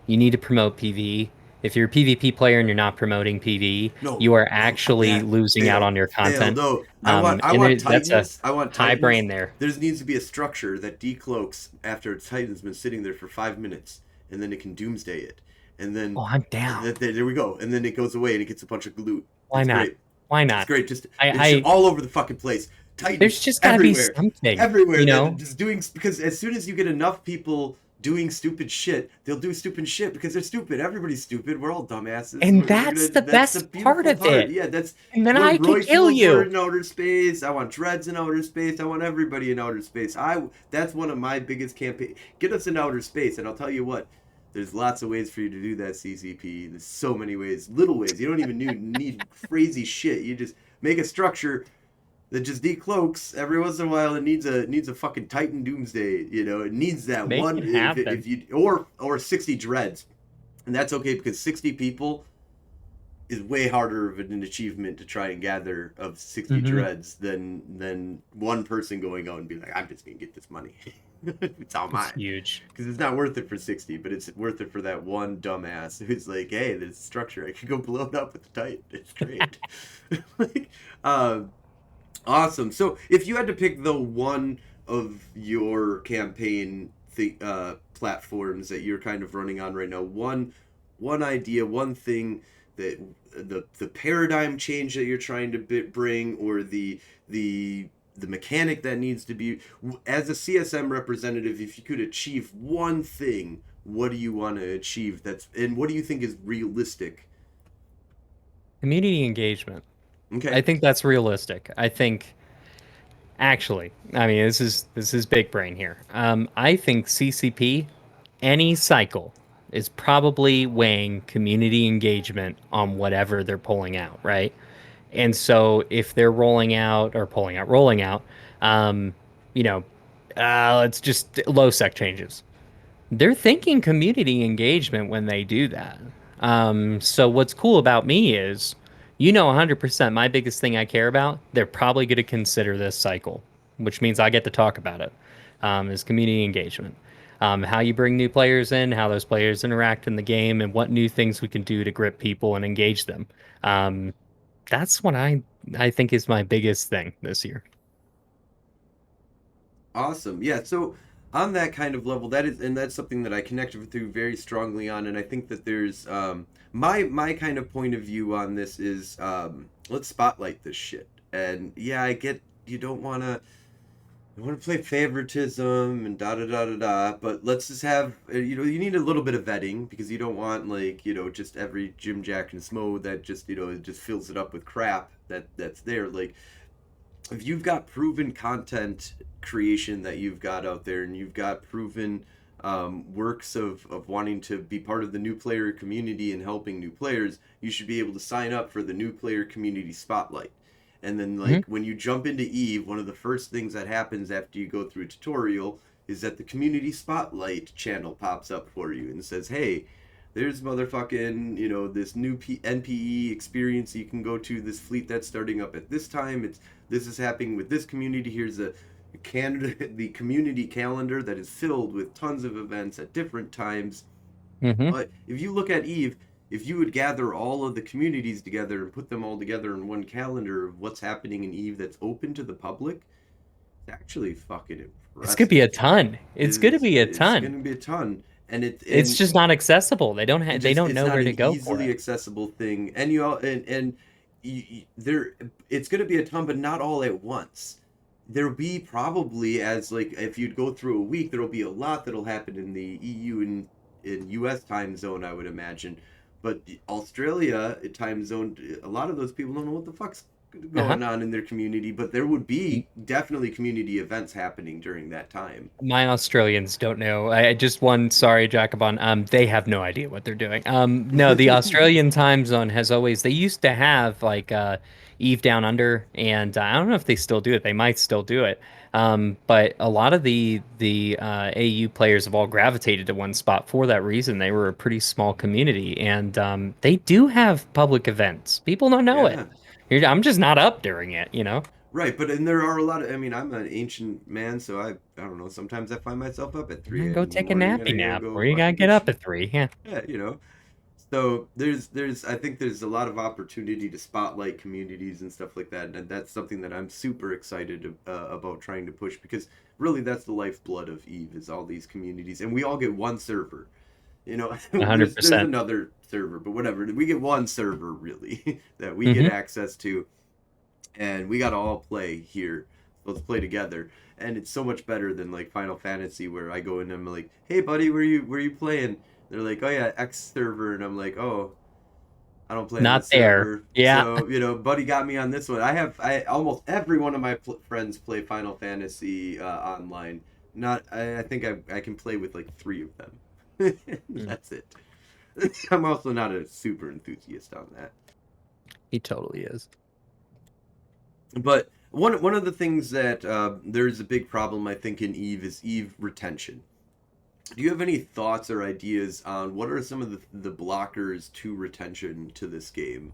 you need to promote PvE. If you're a PvP player and you're not promoting PvE, No, you are no, actually yeah, losing out fail, on your fail. content. No, I And want that's a Titans. I want high Titans. brain there. There needs to be a structure that decloaks after a Titan's been sitting there for 5 minutes, and then it can doomsday it, and then Oh, I'm down. there we go, and then it goes away and it gets a bunch of loot. Why It's not? great. Why It's not? great. Just it's just I all over the fucking place. there's Titans just got to be everywhere, something, everywhere. you That know? just doing because as soon as you get enough people doing stupid shit, they'll do stupid shit because they're stupid. Everybody's stupid. We're all dumbasses. And We're that's gonna. the That's the best part beautiful of part. it. Yeah, that's And then what I could Roy kill feels for you. in outer space. I want Dreads in outer space. I want everybody in outer space. That's one of my biggest campaign. Get us in outer space, and I'll tell you what. There's lots of ways for you to do that, CCP. There's so many ways, little ways. You don't even need crazy shit. You just make a structure that just decloaks every once in a while. It needs a fucking Titan Doomsday. It needs that Make one. it happen. If you or 60 dreads, and that's okay because 60 people is way harder of an achievement to try and gather of 60 Hmm. dreads than one person going out and being like, I'm just gonna get this money. It's all It's mine huge. because it's not worth it for 60, but it's worth it for that one dumbass who's like, hey, there's structure. I can go blow it up with the Titan. It's great. like, uh, awesome. So, if you had to pick the one of your campaign platforms that you're kind of running on right now, one idea, one thing that the paradigm change that you're trying to bring, or the mechanic that needs to be as a CSM representative, if you could achieve one thing, what do you want to achieve? And what do you think is realistic Community engagement. I Okay. think that's realistic. I think actually, I mean, this is big brain here. I think CCP, any cycle, is probably weighing community engagement on whatever they're pulling out, right? And so if they're rolling out, um, you know, let's just low sec changes. They're thinking community engagement when they do that. So what's cool about me is, 100% my biggest thing I care about, they're probably going to consider this cycle, which means I get to talk about it, is community engagement. How you bring new players in, how those players interact in the game, and what new things we can do to grip people and engage them. Um, that's what I think is my biggest thing this year. Awesome. Yeah. So on that kind of level, that is, and that's something that I connect with you very strongly on, and I think that there's my kind of point of view on this is let's spotlight this shit. And yeah, I get you don't want to. I want to play favoritism and da da da da da, but let's just have you need a little bit of vetting because you don't want like just every Jim Jack and Smo that just it just fills it up with crap that's there. Like if you've got proven content creation that you've got out there and you've got proven works of wanting to be part of the new player community and helping new players, you should be able to sign up for the new player community spotlight. And then, Mhm. like, when you jump into Eve, one of the first things that happens after you go through a tutorial is that the community spotlight channel pops up for you and says, hey, there's motherfucking, this new NPE experience you can go to, this fleet that's starting up at this time. This is happening with this community. Here's the community calendar that is filled with tons of events at different times. Mhm. But if you look at Eve, if you would gather all of the communities together and put them all together in one calendar of what's happening in Eve that's open to the public, it's actually fucking It's gonna be impressive. a ton. It's gonna be a It's ton. gonna be a ton, and It's just not accessible. They don't it's know not where an to go for easily it. accessible thing, and you all and there it's gonna be a ton, but not all at once. There'll be probably as like if you'd go through a week, there'll be a lot that'll happen in the EU and in US time zone, I would imagine. But the Australia time zone, a lot of those people don't know what the fuck's Uh-huh. going on in their community, but there would be definitely community events happening during that time. My Australians don't know. I just one sorry, Jacobon. They have no idea what they're doing. No, the Australian time zone has always. They used to have like Eve Down Under, and I don't know if they still do it. They might still do it. But a lot of the AU players have all gravitated to one spot for that reason. They were a pretty small community, and they do have public events. People don't know it. Yeah. I'm just not up during it. Right, but and there are a lot of. I mean, I'm an ancient man, so I don't know. Sometimes I find myself up at Yeah, 3 go a.m. in the take a morning, and I nappy gotta nap, go or you gotta fucking do get up shit. at 3. Yeah. Yeah. So there's I think there's a lot of opportunity to spotlight communities and stuff like that, and that's something that I'm super excited about trying to push because really that's the lifeblood of Eve is all these communities, and we all get one server. There's 100%. another server, but whatever. We get one server really that we get Hmm. access to and we gotta all play here. Let's play together. And it's so much better than like Final Fantasy where I go in and I'm like, hey buddy, where you playing? They're like, oh yeah, X server, and I'm like, oh, I don't play on Not this there. server. Yeah. So buddy got me on this one. I almost every one of my friends play Final Fantasy online. Not I think I can play with like three of them. Mm, That's it. I'm also not a super enthusiast on that. he totally is. But one of the things that there's a big problem I think in Eve is Eve retention. Do you have any thoughts or ideas on what are some of the blockers to retention to this game?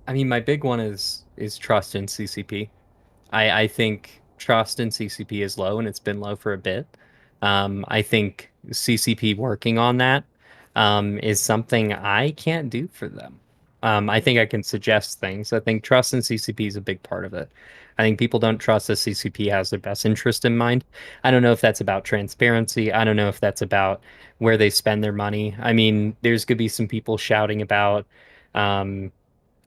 I mean, my big one is trust in CCP. I think trust in CCP is low and it's been low for a bit. I think CCP working on that is something I can't do for them. I think I can suggest things. I think trust in CCP is a big part of it. I think people don't trust that CCP has their best interest in mind. I don't know if that's about transparency. I don't know if that's about where they spend their money. I mean, there's going to be some people shouting about um,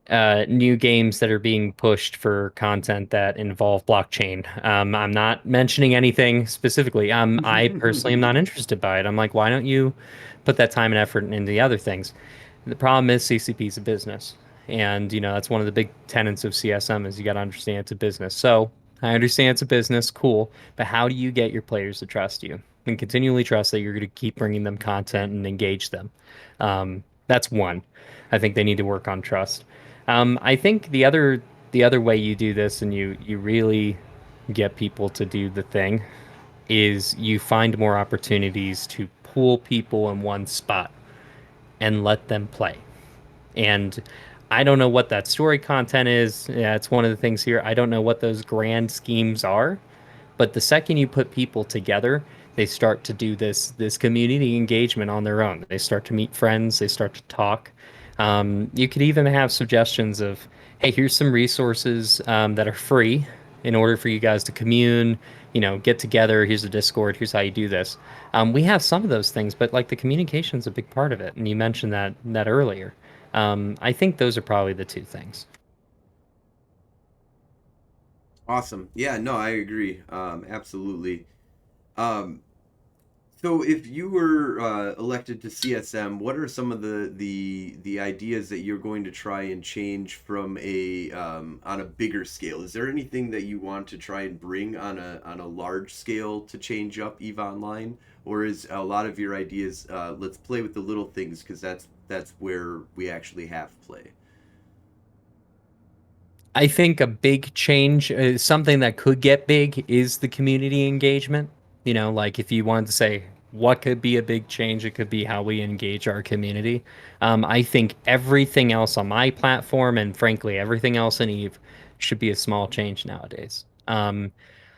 new games that are being pushed for content that involve blockchain. I'm not mentioning anything specifically. I personally am not interested by it. I'm like, why don't you put that time and effort into the other things? The problem is CCP is a business. And, that's one of the big tenets of CSM is you got to understand it's a business. So I understand it's a business, cool. But how do you get your players to trust you and continually trust that you're going to keep bringing them content and engage them? That's one. I think they need to work on trust. I think the other way you do this and you really get people to do the thing is you find more opportunities to pool people in one spot and let them play. And I don't know what that story content is. Yeah, it's one of the things here. I don't know what those grand schemes are, but the second you put people together, they start to do this community engagement on their own. They start to meet friends, they start to talk. You could even have suggestions of, hey, here's some resources that are free in order for you guys to commune, get together. Here's a Discord. Here's how you do this. We have some of those things, but like the communication's a big part of it, and you mentioned that earlier. I think those are probably the two things. Awesome. Yeah, no, I agree. Absolutely. Um, so if you were elected to CSM, what are some of the ideas that you're going to try and change from a on a bigger scale? Is there anything that you want to try and bring on a large scale to change up EVE Online, or is a lot of your ideas let's play with the little things because that's where we actually have play? I think a big change, something that could get big, is the community engagement. Like if you wanted to say what could be a big change, it could be how we engage our community. I think everything else on my platform and frankly everything else in Eve should be a small change nowadays.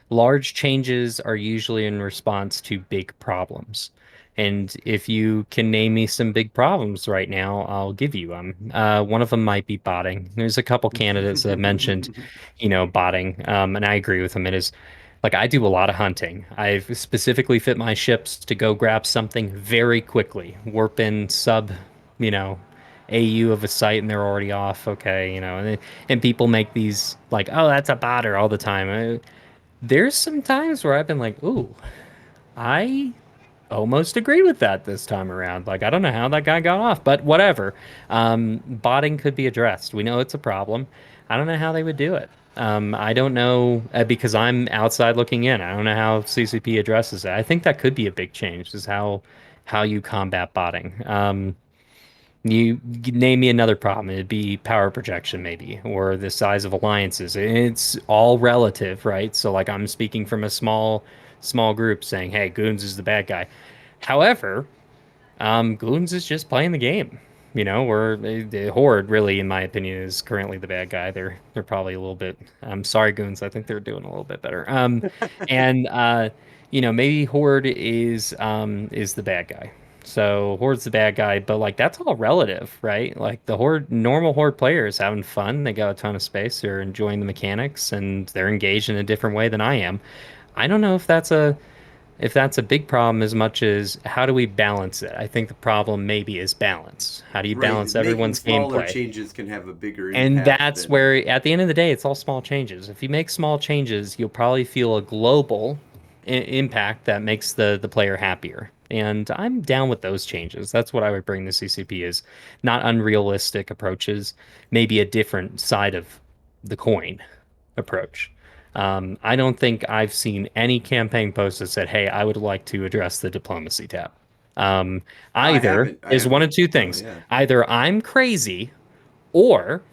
Large changes are usually in response to big problems. And if you can name me some big problems right now, I'll give you them. One of them might be botting. There's a couple candidates that mentioned, botting, and I agree with them. It is like I do a lot of hunting. I've specifically fit my ships to go grab something very quickly, warp in sub, you know, AU of a site, and they're already off. Okay, and people make these like, oh, that's a botter all the time. There's some times where I've been like, ooh, I almost agree with that this time around. Like, I don't know how that guy got off, but whatever. Botting could be addressed. We know it's a problem. I don't know how they would do it. I don't know because I'm outside looking in. I don't know how CCP addresses it. I think that could be a big change, is how you combat botting. You name me another problem. It'd be power projection, maybe, or the size of alliances. It's all relative, right? So, like, I'm speaking from a small group saying, "Hey, Goons is the bad guy." However, Goons is just playing the game. Where the Horde, really, in my opinion, is currently the bad guy. They're probably a little bit. I'm sorry, Goons. I think they're doing a little bit better. And maybe Horde is the bad guy. So Horde's the bad guy, but like that's all relative, right? Like the normal Horde player is having fun. They got a ton of space. They're enjoying the mechanics, and they're engaged in a different way than I am. I don't know if that's a big problem as much as how do we balance it? I think the problem maybe is balance. How do you Right, balance making everyone's smaller gameplay? changes can have a bigger And impact that's than where, at the end of the day, it's all small changes. If you make small changes, you'll probably feel a global impact that makes the player happier. And I'm down with those changes. That's what I would bring to CCP is not unrealistic approaches, maybe a different side of the coin approach. I don't think I've seen any campaign post that said, "Hey, I would like to address the diplomacy tab." Um, I Either haven't. I is one of haven't. two No, things. yeah. Either I'm crazy or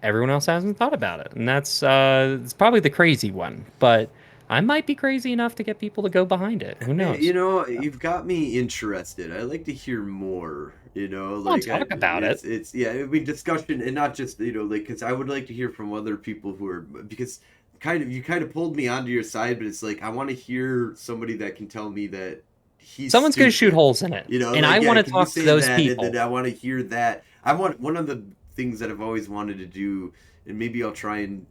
everyone else hasn't thought about it, and that's it's probably the crazy one. But I might be crazy enough to get people to go behind it. Who knows? You've got me interested. I like to hear more. I'll Like talk about it. it's yeah. I mean, discussion and not just like because I would like to hear from other people who are because you kind of pulled me onto your side, but it's like I want to hear somebody that can tell me that he's Someone's going to shoot stupid. holes in it, and I Like want yeah, to can you talk to say those that? And then people. I want to hear that. I want one of the things that I've always wanted to do, and maybe I'll try and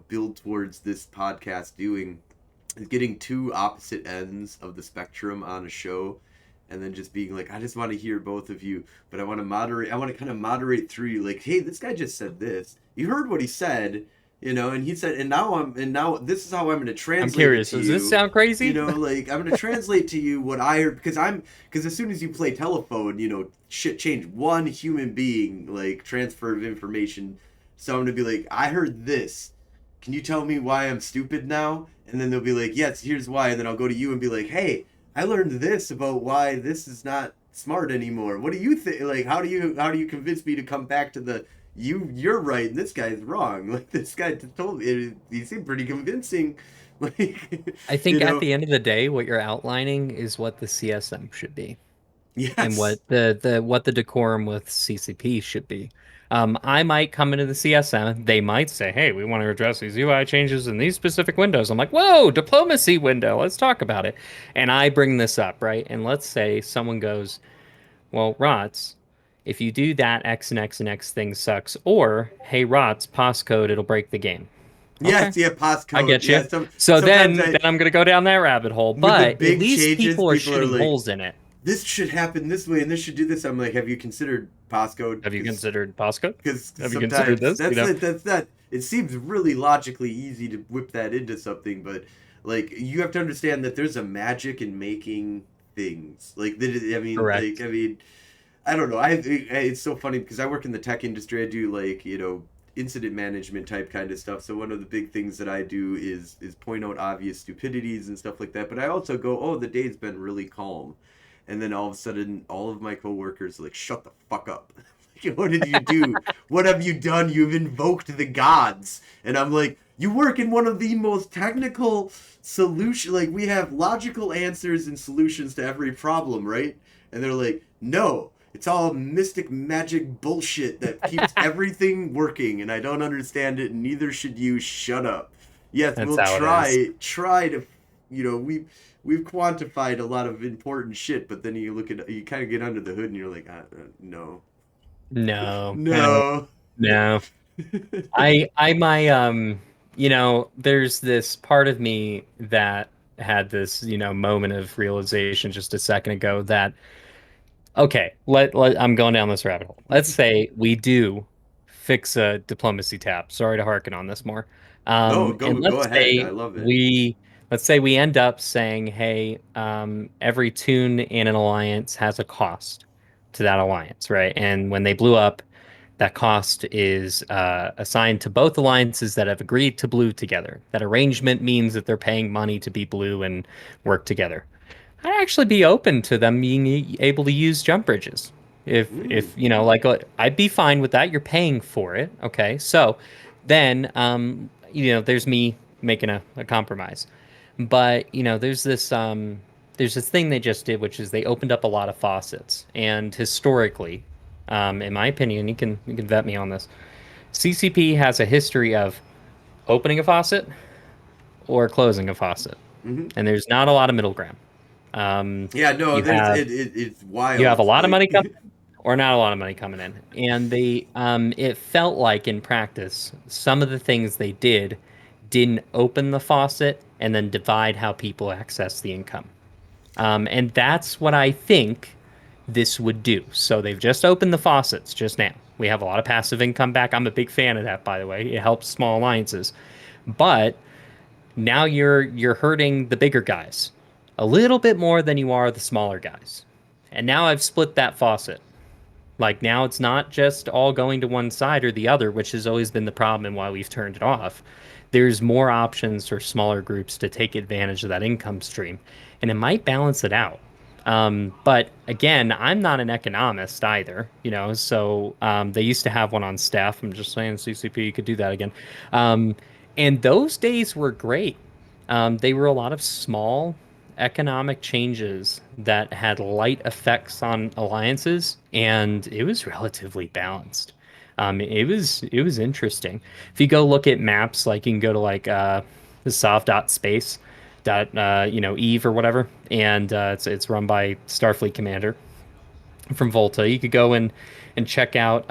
build towards this podcast doing is getting two opposite ends of the spectrum on a show and then just being like I just want to hear both of you, but I want to kind of moderate through you, like, hey, this guy just said this, you heard what he said, And he said, and now this is how I'm going to I'm translate it curious. to Does this you. sound crazy? Like I'm going to translate to you what I heard because as soon as you play telephone, shit change. One human being like transfer of information. So I'm going to be like, I heard this. Can you tell me why I'm stupid now? And then they'll be like, yes, here's why. And then I'll go to you and be like, hey, I learned this about why this is not smart anymore. What do you think? Like, how do you convince me to come back to the you're right and this guy's wrong? Like this guy told me he seemed pretty convincing. Like, I you think at know, the end of the day, what you're outlining is what the CSM should be, and yes, what the decorum with CCP should be. I might come into the CSM. They might say, "Hey, we want to address these UI changes in these specific windows." I'm like, "Whoa, diplomacy window. Let's talk about it." And I bring this up, right? And let's say someone goes, "Well, Rots, if you do that X and X and X thing sucks," or, "Hey, Rots, passcode, it'll break the game." Okay, yes, yeah, I passcode. get you. Yeah, So sometimes then I'm gonna go down that rabbit hole. with the But at big least changes, people are people are shooting like, holes in it. this should happen this way and this should do this. I'm like, have you considered passcode? Have you considered passcode? Because Have you considered sometimes this? You know, that's not. It seems really logically easy to whip that into something, but like you have to understand that there's a magic in making things. Like that. correct. I don't know. It's so funny because I work in the tech industry. I do like incident management type kind of stuff. So one of the big things that I do is point out obvious stupidities and stuff like that. But I also go, oh, the day's been really calm, and then all of a sudden, all of my coworkers are like, shut the fuck up. Like, what did you do? What have you done? You've invoked the gods, and I'm like, you work in one of the most technical solution. Like we have logical answers and solutions to every problem, right? And they're like, no, it's all mystic magic bullshit that keeps everything working, and I don't understand it, and neither should you. Shut up. Yes, That's we'll how it is. try to, we've quantified a lot of important shit, but then you kind of get under the hood, and you're like, no, No, no, no. no. There's this part of me that had this, moment of realization just a second ago that okay, I'm going down this rabbit hole. Let's say we do fix a diplomacy tab. Sorry to harken on this more. No, And go ahead. I love it. let's say we end up saying, hey, every tune in an alliance has a cost to that alliance, right? And when they blew up, that cost is assigned to both alliances that have agreed to blue together. That arrangement means that they're paying money to be blue and work together. I'd actually be open to them being able to use jump bridges. Mm. I'd be fine with that. You're paying for it. Okay. So then, there's me making a compromise. But, there's this thing they just did, which is they opened up a lot of faucets. And historically, in my opinion, you can vet me on this. CCP has a history of opening a faucet or closing a faucet. Hmm. And there's not a lot of middle ground. Um, Yeah, no, you there's have it's you have a wild. lot of Like, money coming in or not a lot of money coming in. And it felt like in practice, some of the things they didn't open the faucet and then divide how people access the income. And that's what I think this would do. So they've just opened the faucets just now. We have a lot of passive income back. I'm a big fan of that, by the way. It helps small alliances. But now you're hurting the bigger guys a little bit more than you are the smaller guys. And now I've split that faucet. Like now it's not just all going to one side or the other, which has always been the problem and why we've turned it off. There's more options for smaller groups to take advantage of that income stream, and it might balance it out. But again, I'm not an economist either, so they used to have one on staff. I'm just saying, CCP, you could do that again. Um, and those days were great. They were a lot of small economic changes that had light effects on alliances, and it was relatively balanced. It was interesting. If you go look at maps, like you can go to like the sov.space dot Eve or whatever, and it's run by Starfleet Commander from Volta. You could go and check out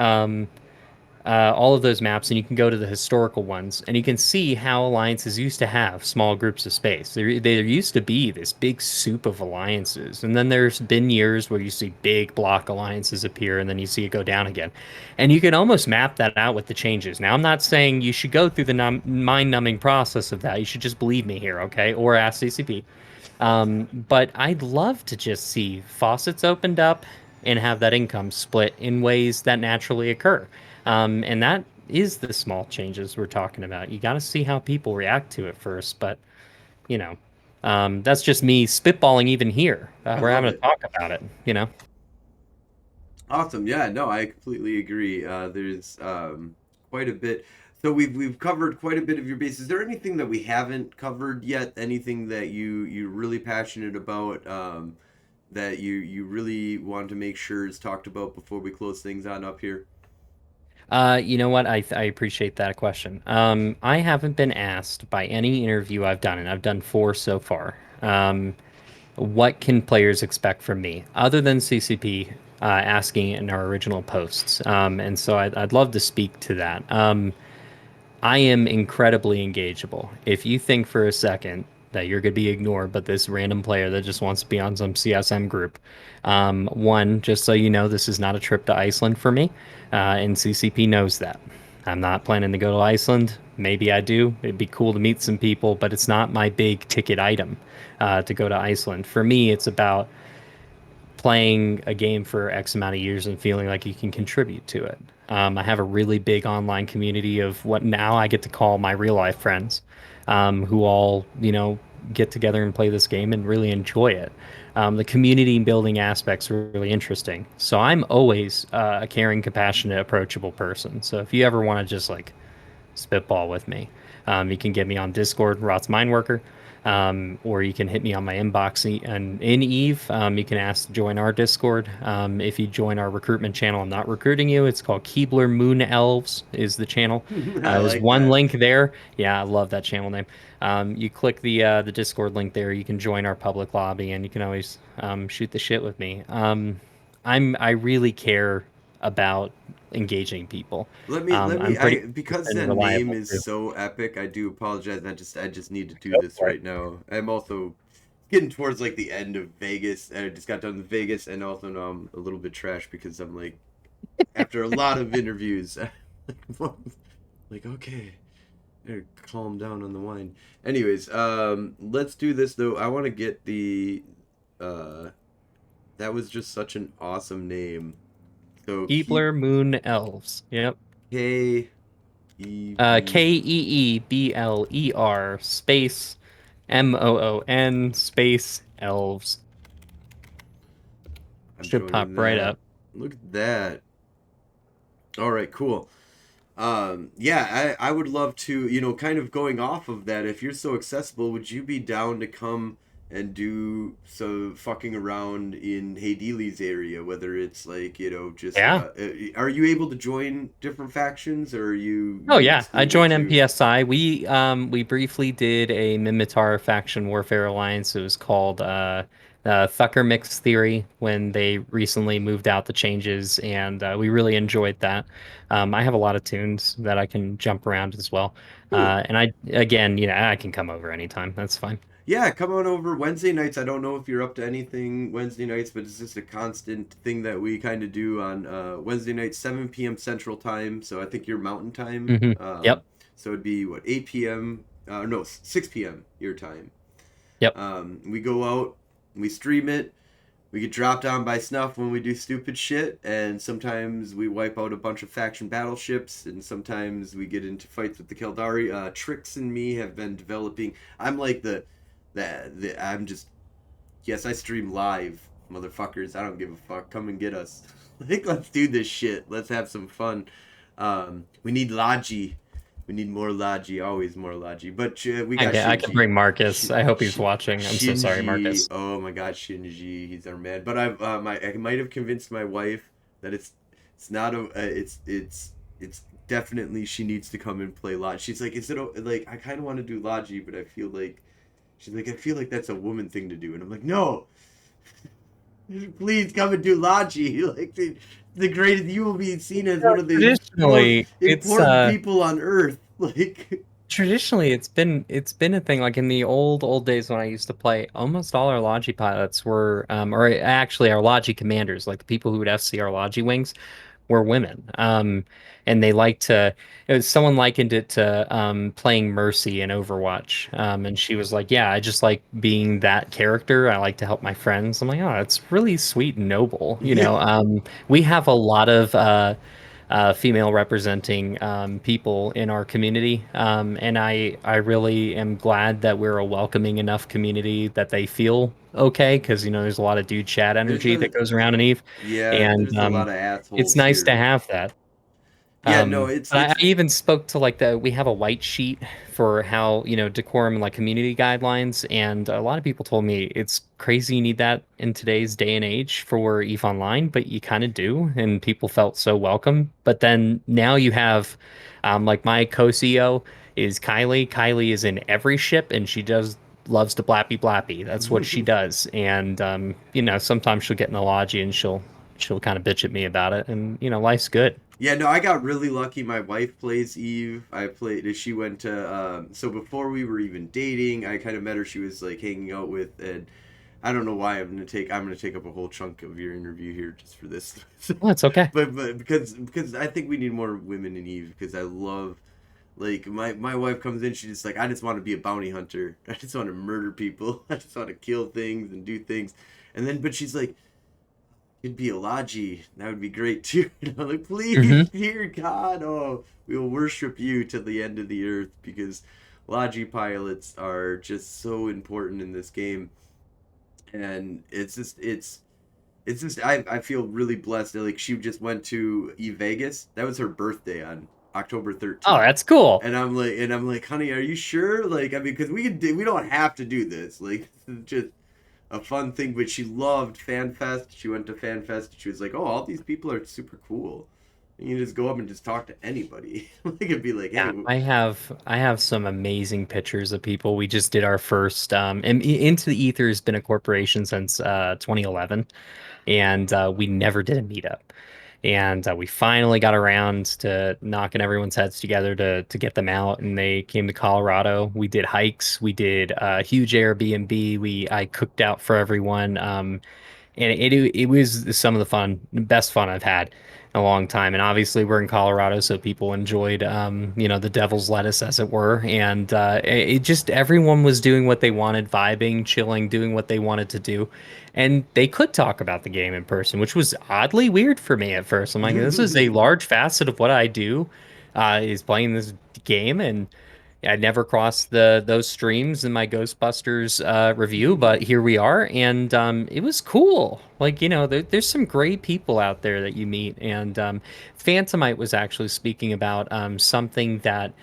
all of those maps, and you can go to the historical ones, and you can see how alliances used to have small groups of space. There used to be this big soup of alliances, and then there's been years where you see big block alliances appear, and then you see it go down again. And you can almost map that out with the changes. Now, I'm not saying you should go through the mind-numbing process of that. You should just believe me here, okay? Or ask CCP. But I'd love to just see faucets opened up and have that income split in ways that naturally occur. And that is the small changes we're talking about. You got to see how people react to it first. But, you know, that's just me spitballing even here. I We're love having to it. talk about it. Awesome. Yeah, no, I completely agree. There's quite a bit. So we've covered quite a bit of your base. Is there anything that we haven't covered yet? Anything that you're really passionate about, that you really want to make sure is talked about before we close things on up here? You know what? I appreciate that question. I haven't been asked by any interview I've done, and I've done four so far. What can players expect from me other than CCP asking in our original posts? And so I'd love to speak to that. I am incredibly engageable. If you think for a second that you're going to be ignored, but this random player that just wants to be on some CSM group, one, just so you know, this is not a trip to Iceland for me, and CCP knows that. I'm not planning to go to Iceland. Maybe I do. It'd be cool to meet some people, but it's not my big ticket item to go to Iceland. For me, it's about playing a game for X amount of years and feeling like you can contribute to it. I have a really big online community of what now I get to call my real life friends, who all, get together and play this game and really enjoy it. The community building aspects are really interesting. So I'm always a caring, compassionate, approachable person. So if you ever want to just like spitball with me. You can get me on Discord, Rot's Mijnwerker, or you can hit me on my inbox and in Eve. You can ask to join our Discord. If you join our recruitment channel, I'm not recruiting you. It's called Keebler Moon Elves is the channel. I There's like one that. link there. Yeah, I love that channel name. You click the Discord link there. You can join our public lobby, and you can always shoot the shit with me. I really care about engaging people. I'm pretty Because and that name reliable is too. so epic, I do apologize. I just need to do Go this for it. right now. I'm also getting towards like the end of Vegas. I just got done with Vegas, and also now I'm a little bit trash because I'm like, after a lot of interviews, like, okay, gotta calm down on the wine. Anyways, let's do this though. I want to get the uh that was just such an awesome name. So keep Keebler Moon Elves. Yep. K E B. Keebler space Moon space elves. I'm Should joining pop right that. up. Look at that. All right, cool. Yeah, I would love to, kind of going off of that, if you're so accessible, would you be down to come and do so fucking around in Haydeli's area, whether it's like, just Yeah. are you able to join different factions, or are you Oh you yeah, I excluded joined too? MPSI. We briefly did a Mimitar faction warfare alliance. It was called Thucker Mix Theory when they recently moved out the changes, and we really enjoyed that. I have a lot of tunes that I can jump around as well, Cool. and I again, I can come over anytime. That's fine. Yeah, come on over Wednesday nights. I don't know if you're up to anything Wednesday nights, but it's just a constant thing that we kind of do on Wednesday nights, 7 p.m. Central Time. So I think you're Mountain Time. Yep. So it'd be what, 8 p.m. No, 6 p.m. your time. Yep. We go out, we stream it. We get dropped down by snuff when we do stupid shit, and sometimes we wipe out a bunch of faction battleships, and sometimes we get into fights with the Keldari. Trix and me have been developing. I'm like I'm just, yes, I stream live, motherfuckers. I don't give a fuck. Come and get us. Like, let's do this shit. Let's have some fun. We need Logi. We need more Logi. Always more Logi. But we got I can Shinji. bring Marcus. I hope he's watching. I'm so sorry, Shinji. Marcus. Oh my God, Shinji. He's our man. But I might have convinced my wife that it's not a it's definitely she needs to come and play Logi. She's like, is it like I kind of want to do Logi, but I feel like she's like, I feel like that's a woman thing to do, and I'm like, no, please come and do Logi. Like, the greatest. You will be seen as one of the most Traditionally, it's important people on Earth. Like, traditionally it's been a thing. Like in the old days when I used to play, almost all our Logi pilots were, or actually our Logi commanders, like the people who would FC our Logi wings, were women. And they like to, it was, someone likened it to playing Mercy in Overwatch. And she was like, yeah, I just like being that character. I like to help my friends. I'm like, oh, it's really sweet and noble. yeah, We have a lot of female representing people in our community. And I really am glad that we're a welcoming enough community that they feel okay, because there's a lot of dude chat there's energy a that goes around in Eve, yeah, and there's a lot of it's assholes nice to here. have that. Yeah, no, But I even spoke to like we have a white sheet for how, decorum and like community guidelines. And a lot of people told me it's crazy you need that in today's day and age for EVE Online, but you kind of do. And people felt so welcome. But then now you have, like my co-CEO is Kylie. Kylie is in every ship and she does loves to blappy blappy. That's what she does. And, sometimes she'll get in the logi and she'll kind of bitch at me about it. And, life's good. Yeah, no, I got really lucky. My wife plays Eve. I played. She went to. So before we were even dating, I kind of met her. She was like hanging out with, and I don't know why I'm gonna take up a whole chunk of your interview here just for this. Well, it's okay. But because I think we need more women in Eve, because I love, like, my wife comes in, she's just like, I just want to be a bounty hunter. I just want to murder people. I just want to kill things and do things. And then but she's like, it'd be a Logi. That would be great too. Like, please, Hmm. dear God, oh, we will worship you to the end of the earth, because Logi pilots are just so important in this game. And it's just I feel really blessed that, like, she just went to Vegas. That was her birthday on October Oh, 13th. that's cool. And I'm like, honey, are you sure? Like, I mean, because we don't have to do this. Like, this is just a fun thing. But she loved FanFest. She went to FanFest. She was like, oh, all these people are super cool. And you just go up and just talk to anybody. Like, it'd be like, hey, Yeah, I have some amazing pictures of people. We just did our first and Into the Ether has been a corporation since 2011, and we never did a meetup. And we finally got around to knocking everyone's heads together to get them out, and they came to Colorado. We did hikes, we did a huge Airbnb. I cooked out for everyone. And it was some of the best fun I've had in a long time. And obviously, we're in Colorado, so people enjoyed, the devil's lettuce, as it were. And it just everyone was doing what they wanted, vibing, chilling, doing what they wanted to do, and they could talk about the game in person, which was oddly weird for me at first. I'm like, this is a large facet of what I do, is playing this game. And I never crossed those streams in my Ghostbusters review, but here we are, and it was cool. Like, there's some great people out there that you meet, and Phantomite was actually speaking about something that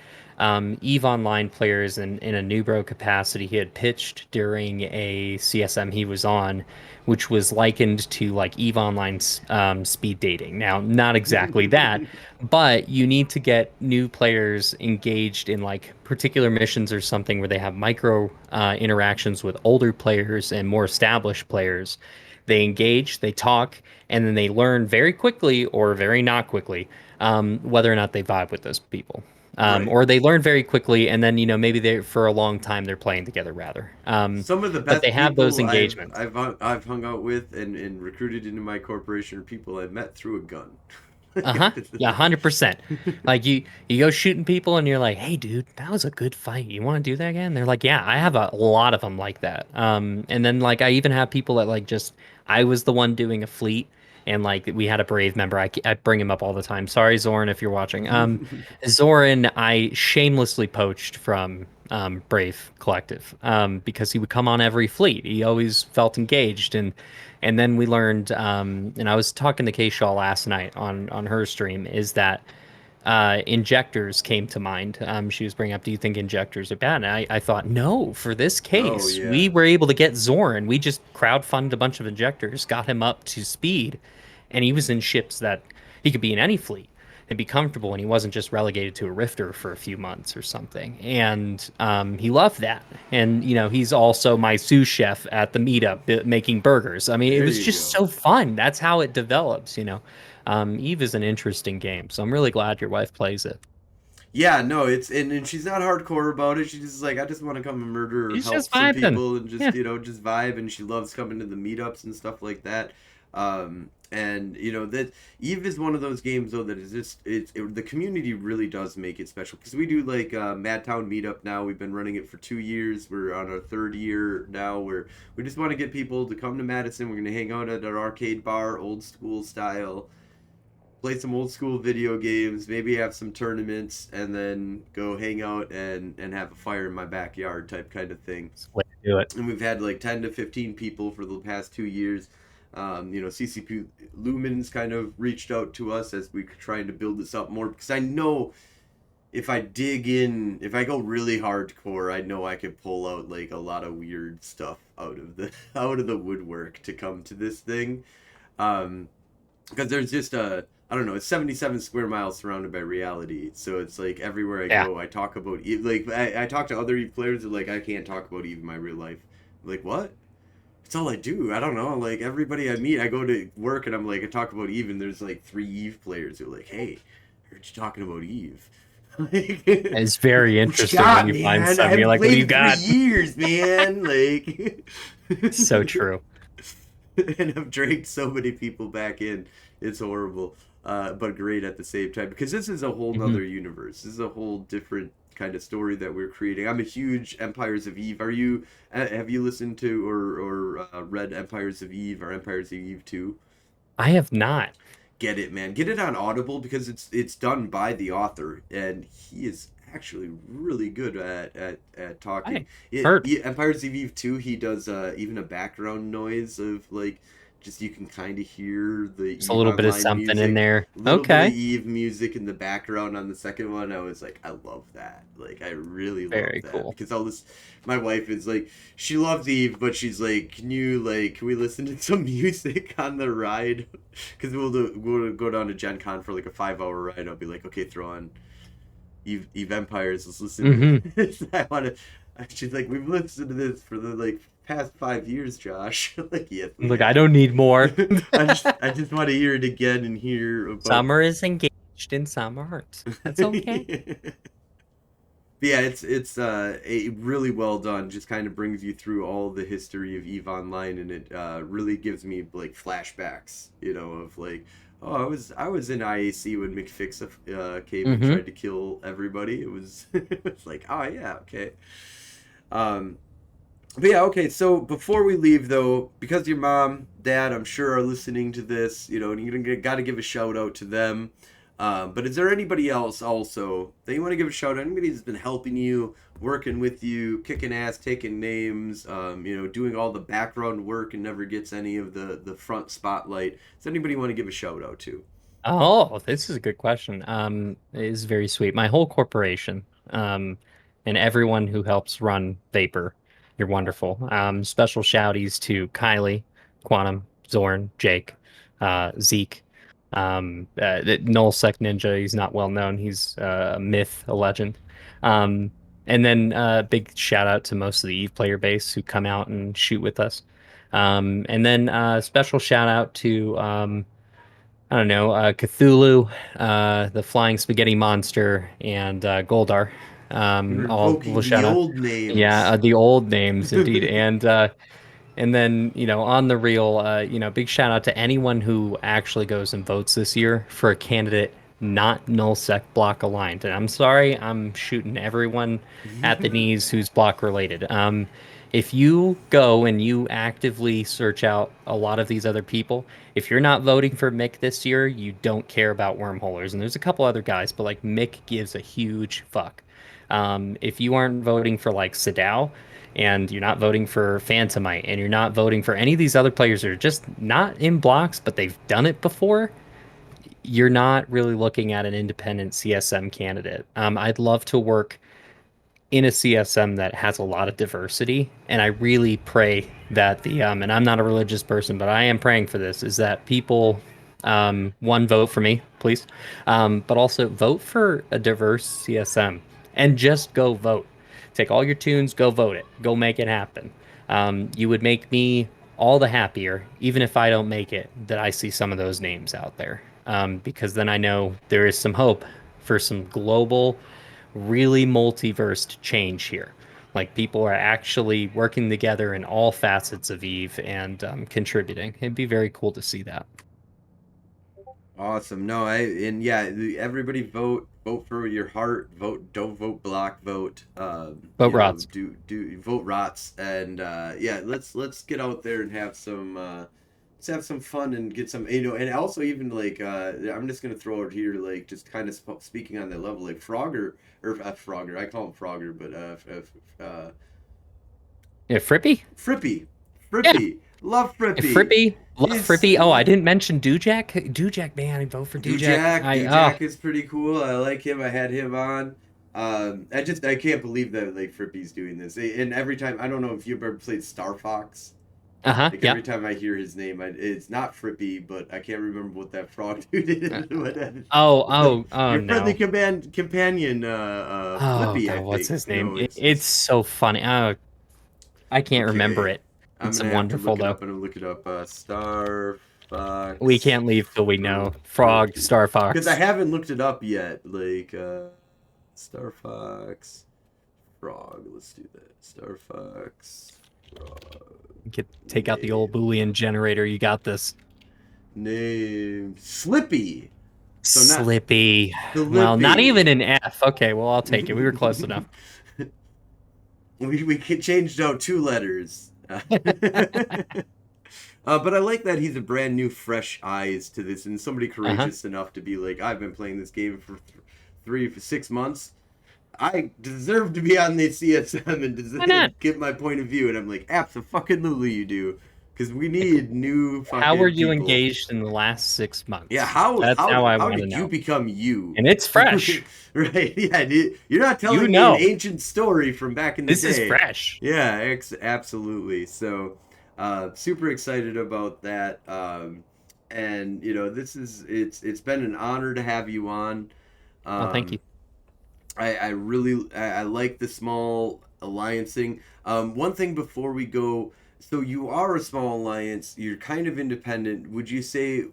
Eve Online players in a new bro capacity he had pitched during a CSM he was on, which was likened to like Eve Online's speed dating. Now, not exactly that, but you need to get new players engaged in like particular missions or something where they have micro interactions with older players and more established players. They engage, they talk, and then they learn very quickly or very not quickly whether or not they vibe with those people. right. Or they learn very quickly, and then maybe they for a long time they're playing together rather. Some of the But they best have those people engagements. I've hung out with and recruited into my corporation are people I met through a gun. Uh-huh. Yeah, 100%. Like you go shooting people and you're like, "Hey dude, that was a good fight. You want to do that again?" They're like, "Yeah, I have a lot of them like that." And then like I even have people that like just I was the one doing a fleet, and like we had a Brave member. I bring him up all the time. Sorry, Zoran, if you're watching. Zoran, I shamelessly poached from Brave Collective because he would come on every fleet. He always felt engaged, and then we learned, and I was talking to Kay Shaw last night on her stream, is that injectors came to mind. She was bringing up, do you think injectors are bad? And I thought, no, for this Oh case, we yeah. were able to get Zoran. We just crowdfunded a bunch of injectors, got him up to speed, and he was in ships that he could be in any fleet. and be comfortable, and he wasn't just relegated to a rifter for a few months or something. And he loved that. And he's also my sous chef at the meetup making burgers. I mean, it There was you just go. so fun. That's how it develops. Eve is an interesting game, so I'm really glad your wife plays it. Yeah, no, it's and she's not hardcore about it. She's just like, I just want to come and murder or He's help just some vibing. people and just Yeah. just vibe. And she loves coming to the meetups and stuff like that. And that Eve is one of those games though that is just the community really does make it special because we do like Madtown meetup now. We've been running it for 2 years. We're on our third year now. Where we just want to get people to come to Madison. We're gonna hang out at our arcade bar, old school style, play some old school video games, maybe have some tournaments, and then go hang out and have a fire in my backyard type kind of thing. That's the way to do it. And we've had like 10 to 15 people for the past 2 years. CCP Lumens kind of reached out to us as we are trying to build this up more because I know if I dig in, if I go really hardcore, I know I could pull out like a lot of weird stuff out of the out of the woodwork to come to this thing. Um, because there's just I don't know, it's 77 square miles surrounded by reality, so it's like everywhere I Yeah. go I talk about Eve. Like I talk to other Eve players who are like, I can't talk about Eve in my real life. I'm like, what? It's all I do. I don't know, like everybody I meet, I go to work and I'm like, I talk about Eve, and there's like 3 Eve players who are like, hey, I heard you talking about Eve. Like, It's very what you interesting when got, you find man? I something. You're haven't like, what do played you in three got? years man. Like So true. and I've dragged so many people back in. It's horrible, but great at the same time because this is a whole Hmm. nother universe. This is a whole different kind of story that we're creating. I'm a huge Empires of Eve. Are you? Have you listened to or read Empires of Eve or Empires of Eve 2? I have not. Get it, man. Get it on Audible because it's done by the author and he is actually really good at talking. I heard Empires of Eve 2, he does even a background noise of like just you can kind of hear the there's a Eve little bit of Online something in music. there. A little bit of Okay. Eve music in the background on the second one. I was like, I love that. Like, I really love Very that cool. because I'll listen. My wife is like, she loves Eve, but she's like, can we listen to some music on the ride? Because we'll go down to Gen Con for like a 5 hour ride. I'll be like, okay, throw on Eve Empires. Let's listen to Hmm. this. I want to. She's like, we've listened to this for the like past 5 years, Josh. Like, yes, we Look, I have. don't need more. I just want to hear it again and hear about. Summer is engaged and some aren't. That's okay. Yeah, it's really well done. Just kind of brings you through all the history of Eve Online, and it really gives me like flashbacks, of like, oh, I was in IAC when McFix came and Hmm. tried to kill everybody. It was it's like, oh yeah, okay. Um, but yeah, okay. So before we leave, though, because your mom, dad, I'm sure are listening to this, and you got to give a shout out to them. But is there anybody else also that you want to give a shout out? Anybody that's been helping you, working with you, kicking ass, taking names, doing all the background work and never gets any of the front spotlight? Does anybody want to give a shout out to? Oh, this is a good question. It is very sweet. My whole corporation, and everyone who helps run Vapor, you're wonderful. Special shouties to Kylie, Quantum, Zorn, Jake, Zeke, Null Sec Ninja. He's not well known. He's a myth, a legend. Um, and then big shout out to most of the Eve player base who come out and shoot with us. And then special shout out to I don't know, Cthulhu, the flying spaghetti monster, and Goldar. You're All will invoking the shout out. old Yeah, names. the old names indeed. And then, on the real, big shout out to anyone who actually goes and votes this year for a candidate not null sec block aligned. And I'm sorry, I'm shooting everyone at the knees who's block related. If you go and you actively search out a lot of these other people, if you're not voting for Mick this year, you don't care about wormholers. And there's a couple other guys, but like Mick gives a huge fuck. If you aren't voting for like Sadao, and you're not voting for Phantomite, and you're not voting for any of these other players that are just not in blocks, but they've done it before, you're not really looking at an independent CSM candidate. I'd love to work in a CSM that has a lot of diversity, and I really pray that and I'm not a religious person, but I am praying for this, is that people One vote for me, please. But also vote for a diverse CSM and just go vote. Take all your tunes, go vote it, go make it happen. You would make me all the happier, even if I don't make it, that I see some of those names out there. Because then I know there is some hope for some global, really multiversed change here. Like people are actually working together in all facets of Eve and contributing. It'd be very cool to see that. Awesome. No, yeah, everybody vote for your heart. Don't vote block. Vote. Vote Rods. Do vote rots. And yeah, let's get out there and have some let's have some fun and get some and also even like I'm just gonna throw it here like just kind of speaking on that level like Frogger or Frogger. I call him Frogger, but Yeah, Frippy? Frippy, Yeah. Frippy, love Frippy. Frippy. Love He's Frippy. Oh, I didn't mention Dujak. Dujak, man, I vote for Dujak. Dujak is pretty cool. I like him. I had him on. I can't believe that like Frippy's doing this. And every time I don't know if you've ever played Star Fox. Uh-huh. Like Yeah. every time I hear his name, it's not Frippy, but I can't remember what that frog dude is. Uh, The, oh your friendly no. companion, Oh Flippy, I God, what's think. his name? No, It's so funny. Oh, I can't remember okay. it. I'm It's gonna have to wonderful look it though. up. I'm gonna look it up. Star We Fox can't leave till we know. Frog, Frippy, Star because I Fox. haven't looked it up yet. Like Star Fox frog. Let's do that. Star Fox frog Take out the old name. Boolean generator. You got this. Name Slippy. So not Slippy. Well, not Slippy. even an F. Okay, well, I'll take it. We were close enough. we changed out two letters. But I like that he's a brand new, fresh eyes to this, and somebody Uh-huh. courageous enough to be like, I've been playing this game for 6 months. I deserve to be on the CSM and Why not? deserve give my point of view. And I'm like, absolutely you do, because we need new How were fucking you people. engaged in the last six Yeah, months? That's how I how want to did you know. become you? And it's fresh. Right? Yeah, you're not You telling me an know, ancient story from back in the this is day. fresh. Yeah, absolutely. So, super excited about that. And this is it's been an honor to have you on. Well, thank you. Um, I really I like the small alliance thing. One thing before we go, so you are a small alliance. You're kind of independent. Would you say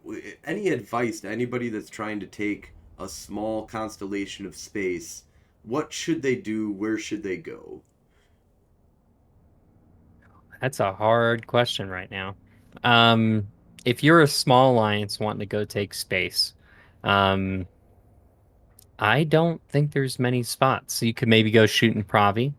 any advice to anybody that's trying to take a small constellation of space? What should they do? Where should they go? That's a hard question right now. Um, if you're a small alliance wanting to go take space, um, I don't think there's many spots. You could maybe go shoot in Pravi.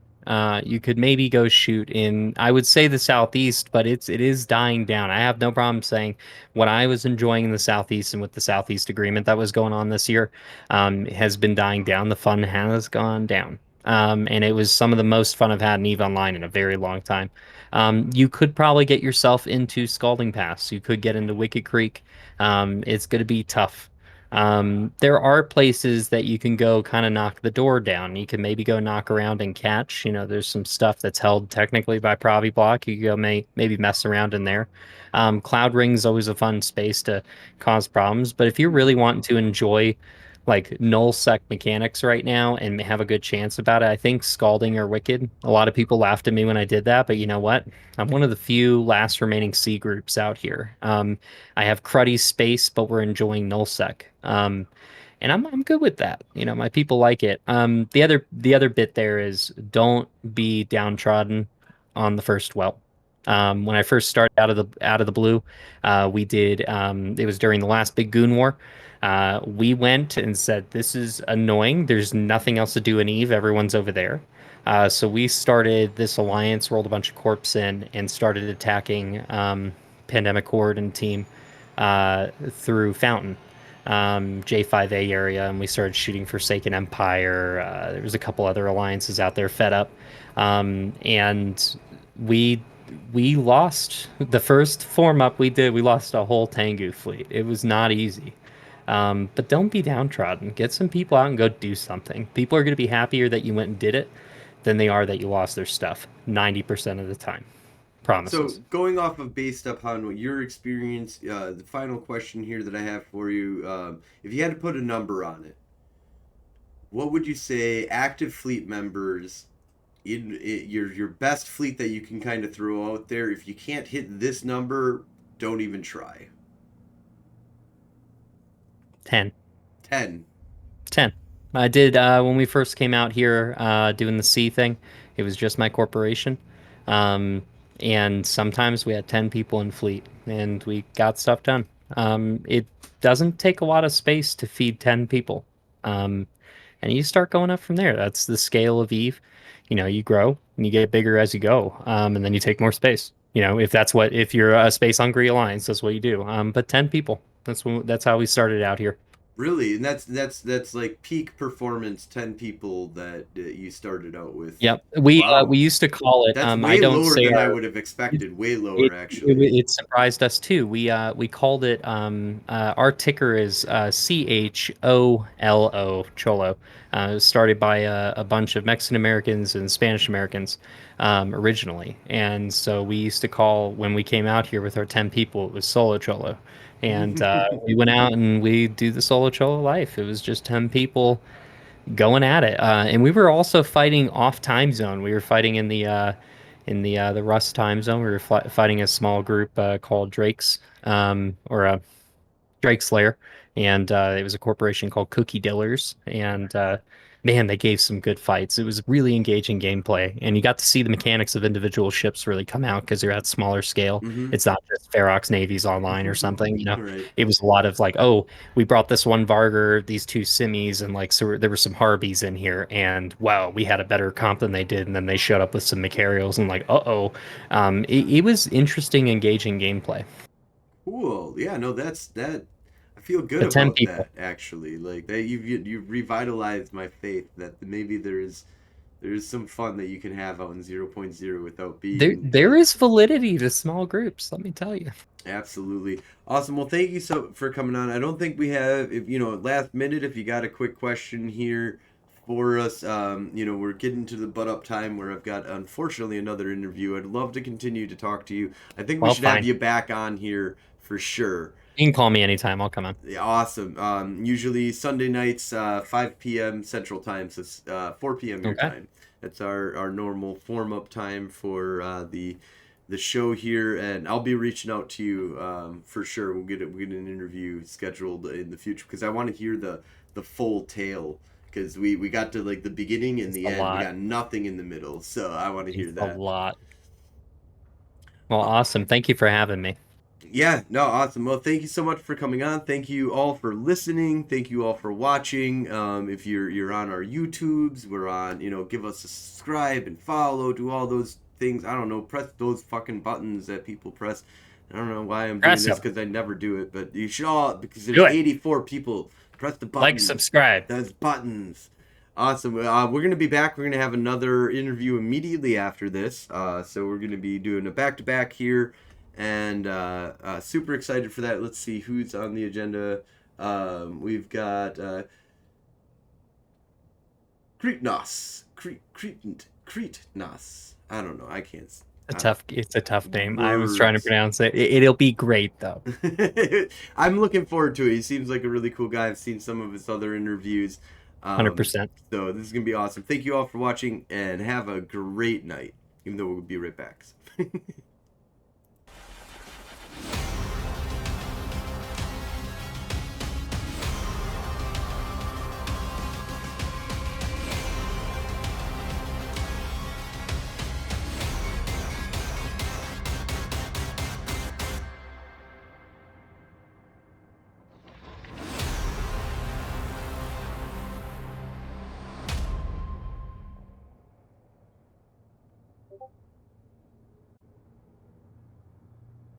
You could maybe go shoot in, I would say the southeast, but it is dying down. I have no problem saying what I was enjoying in the southeast and with the southeast agreement that was going on this year, has been dying down. The fun has gone down. And it was some of the most fun I've had in EVE Online in a very long time. You could probably get yourself into Scalding Pass. You could get into Wicked Creek. It's going to be tough. There are places that you can go kind of knock the door down. You can maybe go knock around and catch. There's some stuff that's held technically by Pravi Block. You can go maybe mess around in there. Cloud Ring's always a fun space to cause problems. But if you're really wanting to enjoy like null sec mechanics right now and have a good chance about it, I think Scalding or Wicked. A lot of people laughed at me when I did that, but you know what? I'm one of the few last remaining C groups out here. I have cruddy space, but we're enjoying nullsec. And I'm good with that. My people like it. The other bit there is don't be downtrodden on the first well. When I first started out of the blue, we did. It was during the last big Goon War. We went and said, "This is annoying. There's nothing else to do in Eve. Everyone's over there." So we started this alliance, rolled a bunch of corps in, and started attacking Pandemic Horde and team through Fountain, J5A area, and we started shooting Forsaken Empire. There was a couple other alliances out there fed up, and we we lost the first form up we did. We lost a whole Tengu fleet. It was not easy. But don't be downtrodden. Get some people out and go do something. People are going to be happier that you went and did it than they are that you lost their stuff 90% of the time. So Promises. going off of based upon what your experience, the final question here that I have for you, if you had to put a number on it, what would you say active fleet members in your best fleet that you can kind of throw out there? If you can't hit this number, don't even try. 10. 10. 10. I did when we first came out here doing the C thing. It was just my corporation. Um, and sometimes we had 10 people in fleet and we got stuff done. It doesn't take a lot of space to feed 10 people. Um, and you start going up from there. That's the scale of Eve. You grow and you get bigger as you go. And then you take more space. If you're a space hungry alliance, that's what you do. But 10 people. That's how we started out here. Really, and that's like peak performance. 10 people that you started out with. Yep. We Wow, used to call it. that's I way don't lower say than I our. would have expected. Way It lower, it, actually. it surprised us too. We called it. Our ticker is CHOLO Cholo. It was started by a bunch of Mexican Americans and Spanish Americans originally, and so we used to call when we came out here with our 10 people. It was Solo Cholo, and we went out and we do the Solo Cholo life. It was just 10 people going at it. And we were also fighting off time zone. We were fighting in the Rust time zone. We were fighting a small group called Drake's or Drake Slayer, and it was a corporation called Cookie Dillers. And man, they gave some good fights. It was really engaging gameplay, and you got to see the mechanics of individual ships really come out because they're at smaller scale. Mm-hmm. It's not just Ferox navies online or something. Right. It was a lot of like, oh, we brought this one Varger, these two Simmies, and like so there were some Harbies in here, and wow, we had a better comp than they did, and then they showed up with some Macarials, and like, uh-oh, it was interesting, engaging gameplay. Cool. Yeah. No, that's that. I feel good But 10 about people. that actually. Like that, you've revitalized my faith that maybe there's some fun that you can have out in 0.0 without There, being there is validity to small groups, let me tell you. absolutely awesome. Well, thank you so for coming on. I don't think we have, if last minute, if you got a quick question here for us, we're getting to the butt up time where I've got unfortunately another interview. I'd love to continue to talk to you. I think we Well, should have fine. you back on here for sure. You can call me anytime. I'll come on. Yeah, awesome. Usually Sunday nights, 5 p.m. Central Time, so 4 p.m. your Okay. time. That's our normal form up time for the show here, and I'll be reaching out to you for sure. We'll get an interview scheduled in the future because I want to hear the full tale because we got to like the beginning and It's the a end. We lot. got nothing in the middle, so I want to hear It's a that. lot. Well, Uh, awesome. Thank you for having me. Yeah, no, awesome. Well, thank you so much for coming on. Thank you all for listening. Thank you all for watching. If you're on our YouTubes, we're on. Give us a subscribe and follow. Do all those things. I don't know. Press those fucking buttons that people press. I don't know why I'm doing Press this them. because I never do it, but you should all because there's Do it. 84 people. Press the Like, buttons. subscribe. Those buttons. Awesome. We're gonna be back. We're gonna have another interview immediately after this. So we're gonna be doing a back to back here and super excited for that. Let's see who's on the agenda. We've got Kretnos. Kretnos. I don't know. I can't. It's a tough name. I was trying to Words. pronounce it. It'll be great though. I'm looking forward to it. He seems like a really cool guy. I've seen some of his other interviews. Um, 100%. so this is gonna be awesome. Thank you all for watching and have a great night. Even though we'll be right back.